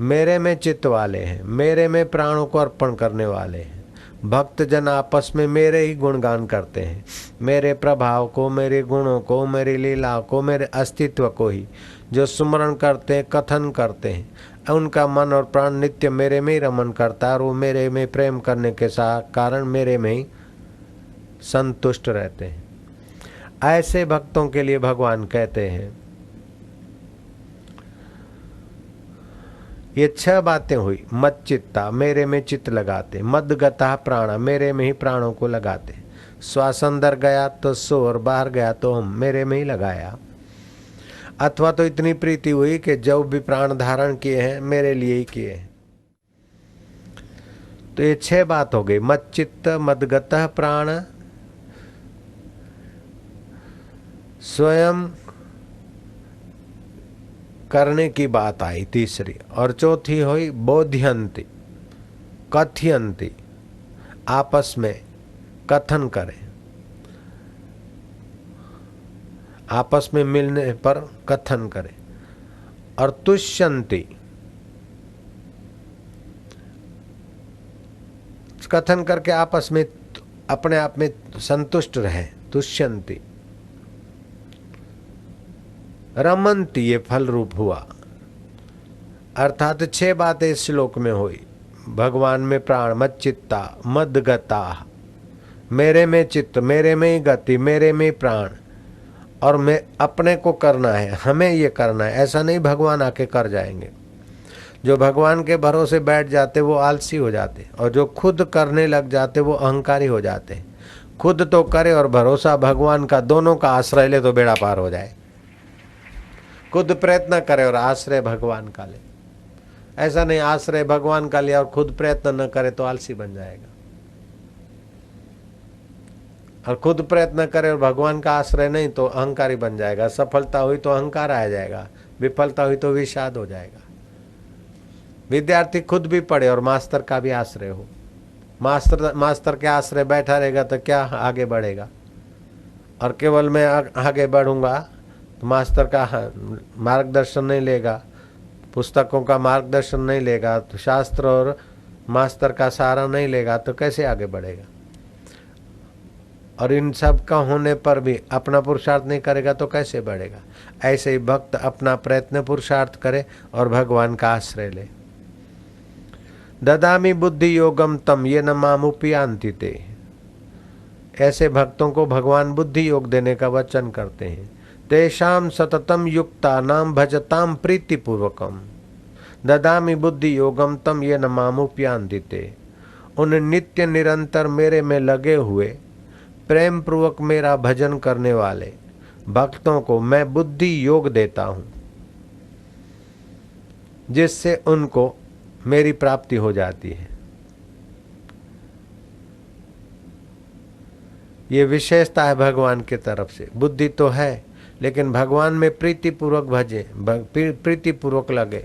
मेरे में चित्त वाले हैं, मेरे में प्राणों को अर्पण करने वाले हैं, भक्त जन आपस में मेरे ही गुणगान करते हैं, मेरे प्रभाव को, मेरे गुणों को, मेरी लीला को, मेरे अस्तित्व को ही जो सुमरण करते हैं, कथन करते हैं, उनका मन और प्राण नित्य मेरे में ही रमन करता है और वो मेरे में प्रेम करने के कारण मेरे में ही संतुष्ट रहते हैं। ऐसे भक्तों के लिए भगवान कहते हैं, ये 6 बातें हुई। मत चित्ता, मेरे में चित्त लगाते। मदगता प्राण, मेरे में ही प्राणों को लगाते। श्वास अंदर गया तो सो और बाहर गया तो हम, मेरे में ही लगाया। अथवा तो इतनी प्रीति हुई कि जो भी प्राण धारण किए हैं मेरे लिए ही किए हैं। तो ये 6 बात हो गई। मत चित्त, मदगत प्राण, स्वयं करने की बात आई तीसरी। और चौथी हुई बोध्यंती, कथयंती, आपस में कथन करें, आपस में मिलने पर कथन करें। और तुष्यंती, कथन करके आपस में अपने आप में संतुष्ट रहे। तुष्यंती। रमंती, ये फल रूप हुआ। अर्थात 6 बातें इस श्लोक में हुई। भगवान में प्राण, मत चित्ता, मदगता, मेरे में चित्त, मेरे में ही गति, मेरे में प्राण, और मैं अपने को करना है, हमें ये करना है। ऐसा नहीं भगवान आके कर जाएंगे। जो भगवान के भरोसे बैठ जाते वो आलसी हो जाते, और जो खुद करने लग जाते वो अहंकारी हो जाते। खुद तो करे और भरोसा भगवान का, दोनों का आश्रय ले तो बेड़ा पार हो जाए। खुद प्रयत्न करे और आश्रय भगवान का ले। ऐसा नहीं आश्रय भगवान का लिया और खुद प्रयत्न न करे तो आलसी बन जाएगा। और खुद प्रयत्न करे और भगवान का आश्रय नहीं तो अहंकारी बन जाएगा। सफलता हुई तो अहंकार आ जाएगा, विफलता हुई तो विषाद हो जाएगा। विद्यार्थी खुद भी पढ़े और मास्टर का भी आश्रय हो। मास्टर के आश्रय बैठा रहेगा तो क्या आगे बढ़ेगा। और केवल मैं आगे बढ़ूंगा तो मास्टर का मार्गदर्शन नहीं लेगा, पुस्तकों का मार्गदर्शन नहीं लेगा, तो शास्त्र और मास्टर का सहारा नहीं लेगा तो कैसे आगे बढ़ेगा। और इन सब का होने पर भी अपना पुरुषार्थ नहीं करेगा तो कैसे बढ़ेगा। ऐसे ही भक्त अपना प्रयत्न पुरुषार्थ करे और भगवान का आश्रय ले। ददामी बुद्धि योगम तम ये न मामुपयांति ते। ऐसे भक्तों को भगवान बुद्धि योग देने का वचन करते हैं। तेषाम सततम युक्ता नाम भजताम प्रीतिपूर्वकम ददामि बुद्धि योगम तम ये नमामुप्यांदिते। उन नित्य निरंतर मेरे में लगे हुए प्रेम पूर्वक मेरा भजन करने वाले भक्तों को मैं बुद्धि योग देता हूँ, जिससे उनको मेरी प्राप्ति हो जाती है। ये विशेषता है भगवान की तरफ से। बुद्धि तो है, लेकिन भगवान में प्रीतिपूर्वक भजे, प्रीतिपूर्वक लगे,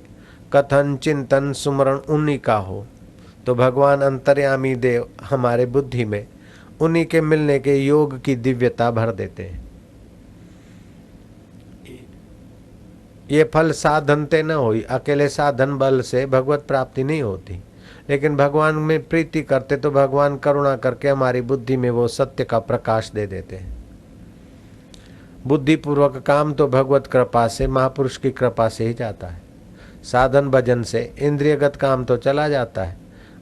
कथन चिंतन सुमरण उन्हीं का हो, तो भगवान अंतर्यामी देव हमारे बुद्धि में उन्हीं के मिलने के योग की दिव्यता भर देते हैं। ये फल साधनते न होई, अकेले साधन बल से भगवत प्राप्ति नहीं होती, लेकिन भगवान में प्रीति करते तो भगवान करुणा करके हमारी बुद्धि में वो सत्य का प्रकाश दे देते हैं। बुद्धिपूर्वक काम तो भगवत कृपा से, महापुरुष की कृपा से ही जाता है। साधन भजन से इंद्रियगत काम तो चला जाता है,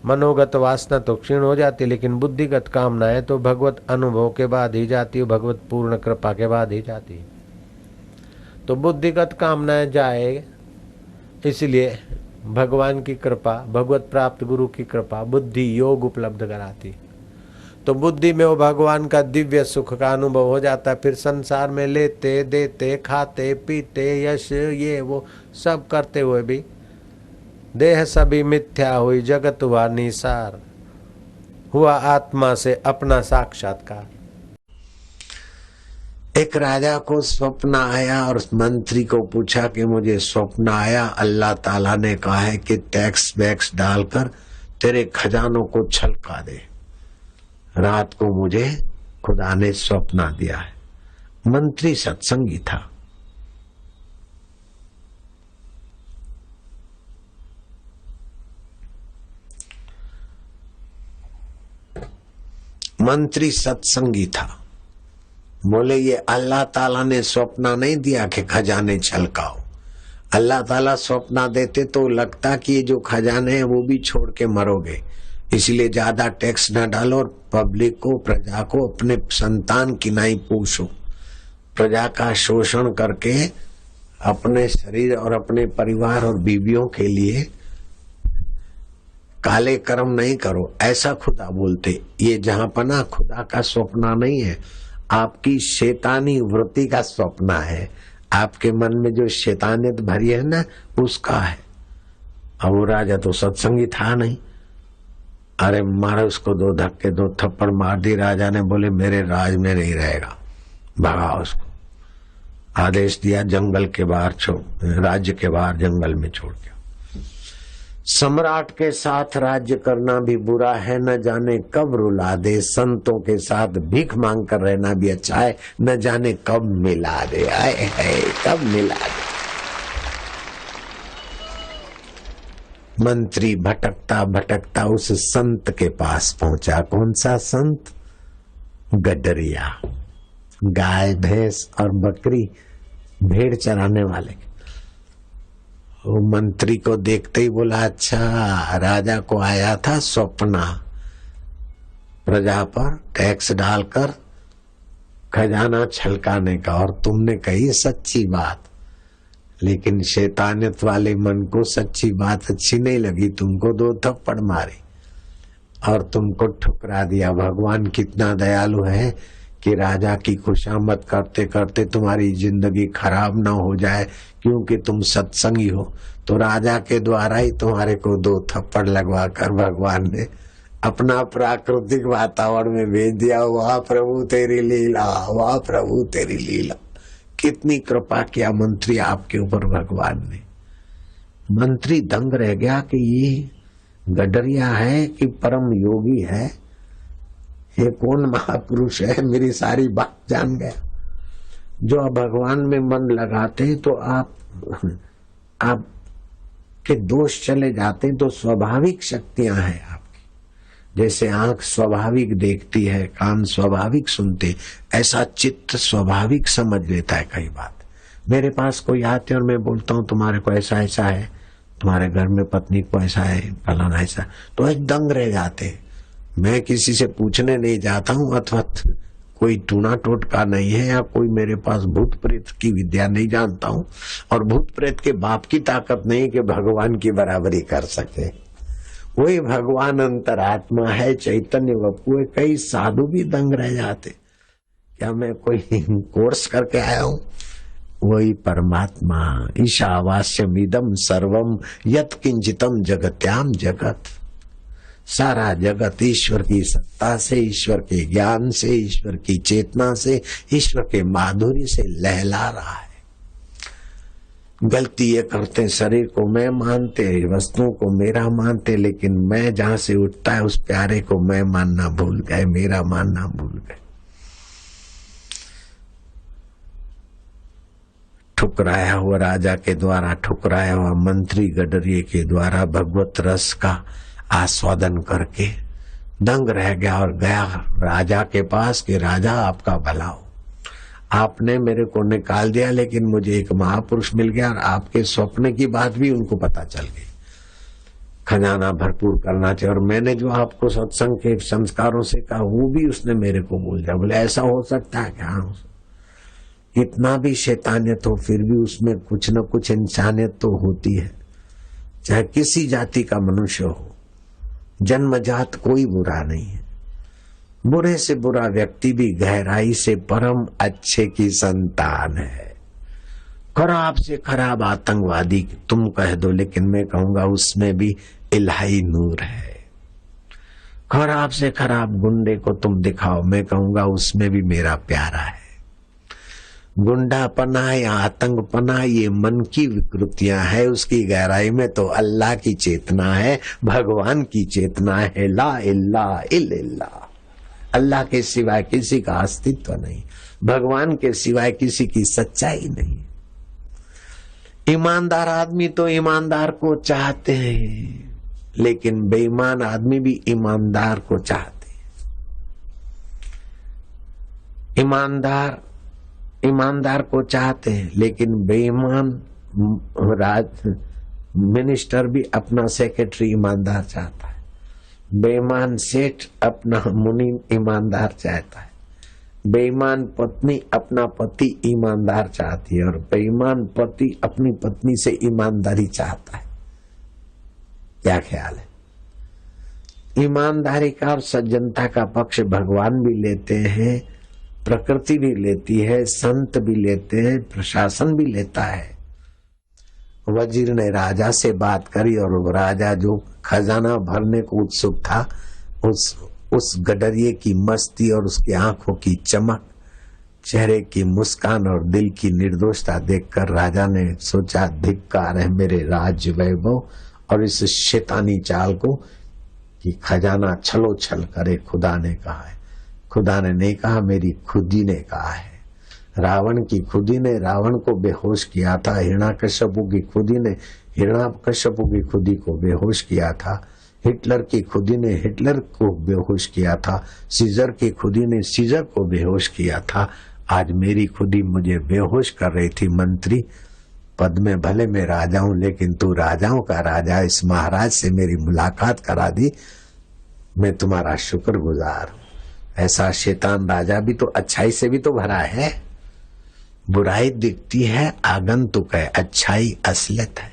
मनोगत वासना तो क्षीण हो जाती, लेकिन बुद्धिगत कामनाएं तो भगवत अनुभव के बाद ही जाती है, भगवत पूर्ण कृपा के बाद ही जाती है। तो बुद्धिगत कामनाएं जाए, इसलिए भगवान की कृपा, भगवत प्राप्त गुरु की कृपा बुद्धि योग उपलब्ध कराती। तो बुद्धि में वो भगवान का दिव्य सुख का अनुभव हो जाता है। फिर संसार में लेते देते खाते पीते यश ये वो सब करते हुए भी देह सभी मिथ्या हुई, जगत हुआ निसार, हुआ आत्मा से अपना साक्षात्कार। एक राजा को स्वप्न आया और मंत्री को पूछा कि मुझे स्वप्न आया, अल्लाह ताला ने कहा है कि टैक्स वैक्स डालकर तेरे खजानों को छलका दे। रात को मुझे खुदा ने स्वप्न दिया है। मंत्री सत्संगी था। मंत्री सत्संगी था। बोले ये अल्लाह ताला ने स्वप्न नहीं दिया कि खजाने छलकाओ। अल्लाह ताला स्वप्न देते तो लगता कि ये जो खजाने हैं वो भी छोड़ के मरोगे, इसलिए ज्यादा टैक्स न डालो और पब्लिक को, प्रजा को अपने संतान की नहीं पूछो। प्रजा का शोषण करके अपने शरीर और अपने परिवार और बीवियों के लिए काले कर्म नहीं करो, ऐसा खुदा बोलते। ये जहां पना खुदा का स्वप्न नहीं है, आपकी शैतानी वृत्ति का स्वप्न है। आपके मन में जो शैतानियत भरी है ना, उसका है। अब वो राजा तो सत्संगी था नहीं। अरे मारे उसको, 2 धक्के 2 थप्पड़ मार दी। राजा ने बोले मेरे राज में नहीं रहेगा, भगा उसको। आदेश दिया जंगल के बाहर राज्य के बाहर जंगल में छोड़ दिया। सम्राट के साथ राज्य करना भी बुरा है, न जाने कब रुला दे। संतों के साथ भीख मांग कर रहना भी अच्छा है, न जाने कब मिला दे। आए है कब मिला दे। मंत्री भटकता भटकता उस संत के पास पहुंचा। कौन सा संत? गडरिया, गाय भैंस और बकरी भेड़ चराने वाले। वो मंत्री को देखते ही बोला अच्छा, राजा को आया था स्वप्न प्रजा पर टैक्स डालकर खजाना छलकाने का, और तुमने कही सच्ची बात, लेकिन शैतानियत वाले मन को सच्ची बात अच्छी नहीं लगी, तुमको 2 थप्पड़ मारे और तुमको ठुकरा दिया। भगवान कितना दयालु है कि राजा की खुशामद करते करते तुम्हारी जिंदगी खराब ना हो जाए, क्योंकि तुम सत्संगी हो। तो राजा के द्वारा ही तुम्हारे को 2 थप्पड़ लगवा कर भगवान ने अपना प्राकृतिक वातावरण में भेज दिया। वाह प्रभु तेरी लीला, वाह प्रभु तेरी लीला। कितनी कृपा किया मंत्री आपके ऊपर भगवान ने। मंत्री दंग रह गया कि ये गडरिया है कि परम योगी है, ये कौन महापुरुष है, मेरी सारी बात जान गया। जो आप भगवान में मन लगाते तो आप के दोष चले जाते, तो स्वाभाविक शक्तियां हैं आपकी। जैसे आंख स्वाभाविक देखती है, कान स्वाभाविक सुनते, ऐसा चित्त स्वाभाविक समझ लेता है कई बात। मेरे पास कोई आते और मैं बोलता हूँ तुम्हारे को ऐसा ऐसा है, तुम्हारे घर में पत्नी को ऐसा है, फलाना ऐसा, तो एक दंग रह जाते। मैं किसी से पूछने नहीं जाता हूँ, अथवा कोई टूना टोटका नहीं है या कोई मेरे पास भूत प्रेत की विद्या नहीं जानता हूँ, और भूत प्रेत के बाप की ताकत नहीं कि भगवान की बराबरी कर सके। वही भगवान अंतरात्मा है, चैतन्य वपु है। कई साधु भी दंग रह जाते, क्या मैं कोई कोर्स करके आया हूँ? वही परमात्मा। ईशावास्यमिदं सर्वम यत् किंचितम जगत्याम जगत। सारा जगत ईश्वर की सत्ता से, ईश्वर के ज्ञान से, ईश्वर की चेतना से, ईश्वर के माधुर्य से लहला रहा है। गलती ये करते, शरीर को मैं मानते, वस्तुओं को मेरा मानते, लेकिन मैं जहां से उठता है उस प्यारे को मैं मानना भूल गए, मेरा मानना भूल गए। ठुकराया हुआ राजा के द्वारा, ठुकराया हुआ मंत्री गडरिये के द्वारा भगवत रस का आस्वादन करके दंग रह गया और गया राजा के पास कि राजा आपका भला हो, आपने मेरे को निकाल दिया, लेकिन मुझे एक महापुरुष मिल गया और आपके स्वप्न की बात भी उनको पता चल गई। खजाना भरपूर करना चाहिए, और मैंने जो आपको सत्संग के संस्कारों से कहा वो भी उसने मेरे को बोल दिया। बोले ऐसा हो सकता है क्या? इतना भी शैतानियत हो फिर भी उसमें कुछ न कुछ इंसानियत तो होती है, चाहे किसी जाति का मनुष्य हो। जन्मजात कोई बुरा नहीं है। बुरे से बुरा व्यक्ति भी गहराई से परम अच्छे की संतान है। खराब से खराब आतंकवादी तुम कह दो, लेकिन मैं कहूंगा उसमें भी इलाही नूर है। खराब से खराब गुंडे को तुम दिखाओ, मैं कहूंगा उसमें भी मेरा प्यारा है। गुंडापना या आतंकपना ये मन की विकृतियां है, उसकी गहराई में तो अल्लाह की चेतना है, भगवान की चेतना है। ला इल्ला इल्ला, अल्लाह के सिवाय किसी का अस्तित्व नहीं, भगवान के सिवाय किसी की सच्चाई नहीं। ईमानदार आदमी तो ईमानदार को चाहते हैं, लेकिन बेईमान आदमी भी ईमानदार को चाहते हैं। ईमानदार को चाहते हैं, लेकिन बेईमान मिनिस्टर भी अपना सेक्रेटरी ईमानदार चाहता है। बेईमान सेठ अपना मुनि ईमानदार चाहता है। बेईमान पत्नी अपना पति ईमानदार चाहती है, और बेईमान पति अपनी पत्नी से ईमानदारी चाहता है। क्या ख्याल है? ईमानदारी का और सज्जनता का पक्ष भगवान भी लेते हैं, प्रकृति भी लेती है, संत भी लेते हैं, प्रशासन भी लेता है। वजीर ने राजा से बात करी, और वो राजा जो खजाना भरने को उत्सुक था, उस गडरिये की मस्ती और उसकी आंखों की चमक, चेहरे की मुस्कान और दिल की निर्दोषता देखकर राजा ने सोचा, धिक्कार है मेरे राज्य वैभव और इस शैतानी चाल को कि खजाना छलो छल करे। खुदा ने कहा है, खुदा ने नहीं कहा, मेरी खुदी ने कहा है। रावण की खुदी ने रावण को बेहोश किया था, हिरण्यकश्यपु की खुदी ने हिरण्यकश्यपु की खुदी को बेहोश किया था, हिटलर की खुदी ने हिटलर को बेहोश किया था, सीजर की खुदी ने सीजर को बेहोश किया था। आज मेरी खुदी मुझे बेहोश कर रही थी। मंत्री पद में भले मैं राजा हूं, लेकिन तू राजाओं का राजा, इस महाराज से मेरी मुलाकात करा दी, मैं तुम्हारा शुक्रगुजार हूं। ऐसा शैतान राजा भी तो अच्छाई से भी तो भरा है। बुराई दिखती है आगंतुक है, अच्छाई असलियत है।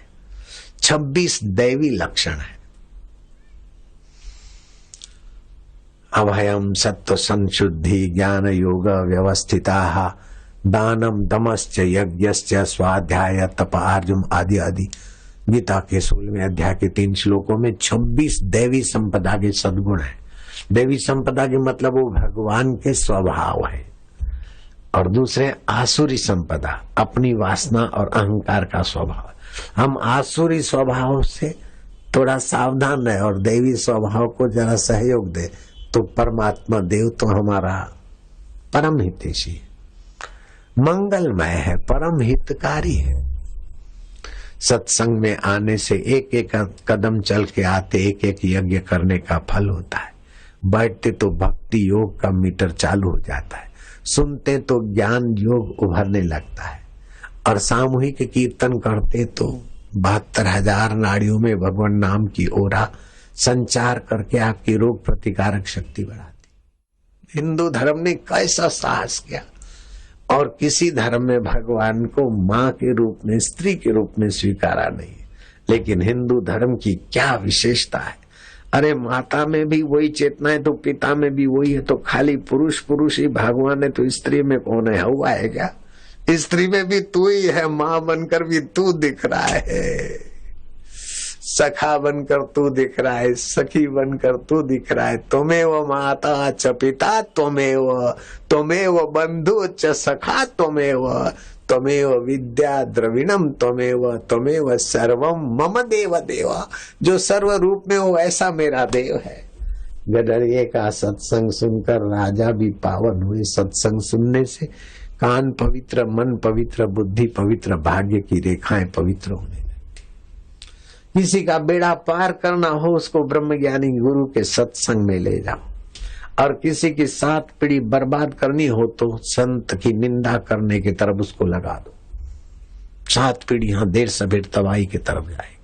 26 दैवी लक्षण है। अभयम सत्व संशुद्धि ज्ञान योग व्यवस्थिता दानम दमश्च यज्ञश्च स्वाध्याय तप आर्जुम आदि आदि। गीता के 16वें अध्याय के 3 श्लोकों में 26 दैवी संपदा के सद्गुण है। देवी संपदा के मतलब वो भगवान के स्वभाव है, और दूसरे आसुरी संपदा अपनी वासना और अहंकार का स्वभाव। हम आसुरी स्वभाव से थोड़ा सावधान रहे और देवी स्वभाव को जरा सहयोग दे, तो परमात्मा देव तो हमारा परम हितैषी है, मंगलमय है, परम हितकारी है। सत्संग में आने से एक एक कदम चल के आते एक एक यज्ञ करने का फल होता है। बैठते तो भक्ति योग का मीटर चालू हो जाता है, सुनते तो ज्ञान योग उभरने लगता है, और सामूहिक कीर्तन करते तो 72,000 नाड़ियों में भगवान नाम की ओरा संचार करके आपकी रोग प्रतिकारक शक्ति बढ़ाती। हिंदू धर्म ने कैसा साहस किया, और किसी धर्म में भगवान को माँ के रूप में, स्त्री के रूप में स्वीकारा नहीं। लेकिन हिंदू धर्म की क्या विशेषता है, अरे माता में भी वही चेतना है तो पिता में भी वही है, तो खाली पुरुष पुरुष ही भगवान है तो स्त्री में कौन है? हुआ है क्या? स्त्री में भी तू ही है, माँ बनकर भी तू दिख रहा है, सखा बनकर तू दिख रहा है, सखी बनकर तू दिख रहा है। त्वमेव माता च पिता त्वमेव बंधु च सखा त्वमेव विद्या द्रविणम त्वमेव सर्वम मम देव देवा। जो सर्व रूप में हो ऐसा मेरा देव है। गडरिये का सत्संग सुनकर राजा भी पावन हुए। सत्संग सुनने से कान पवित्र, मन पवित्र, बुद्धि पवित्र, भाग्य की रेखाएं पवित्र होने लगती। किसी का बेड़ा पार करना हो उसको ब्रह्मज्ञानी गुरु के सत्संग में ले जाओ, और किसी की 7 पीढ़ी बर्बाद करनी हो तो संत की निंदा करने की तरफ उसको लगा दो। 7 पीढ़ियां देर सबेर तबाही की तरफ जाएगी।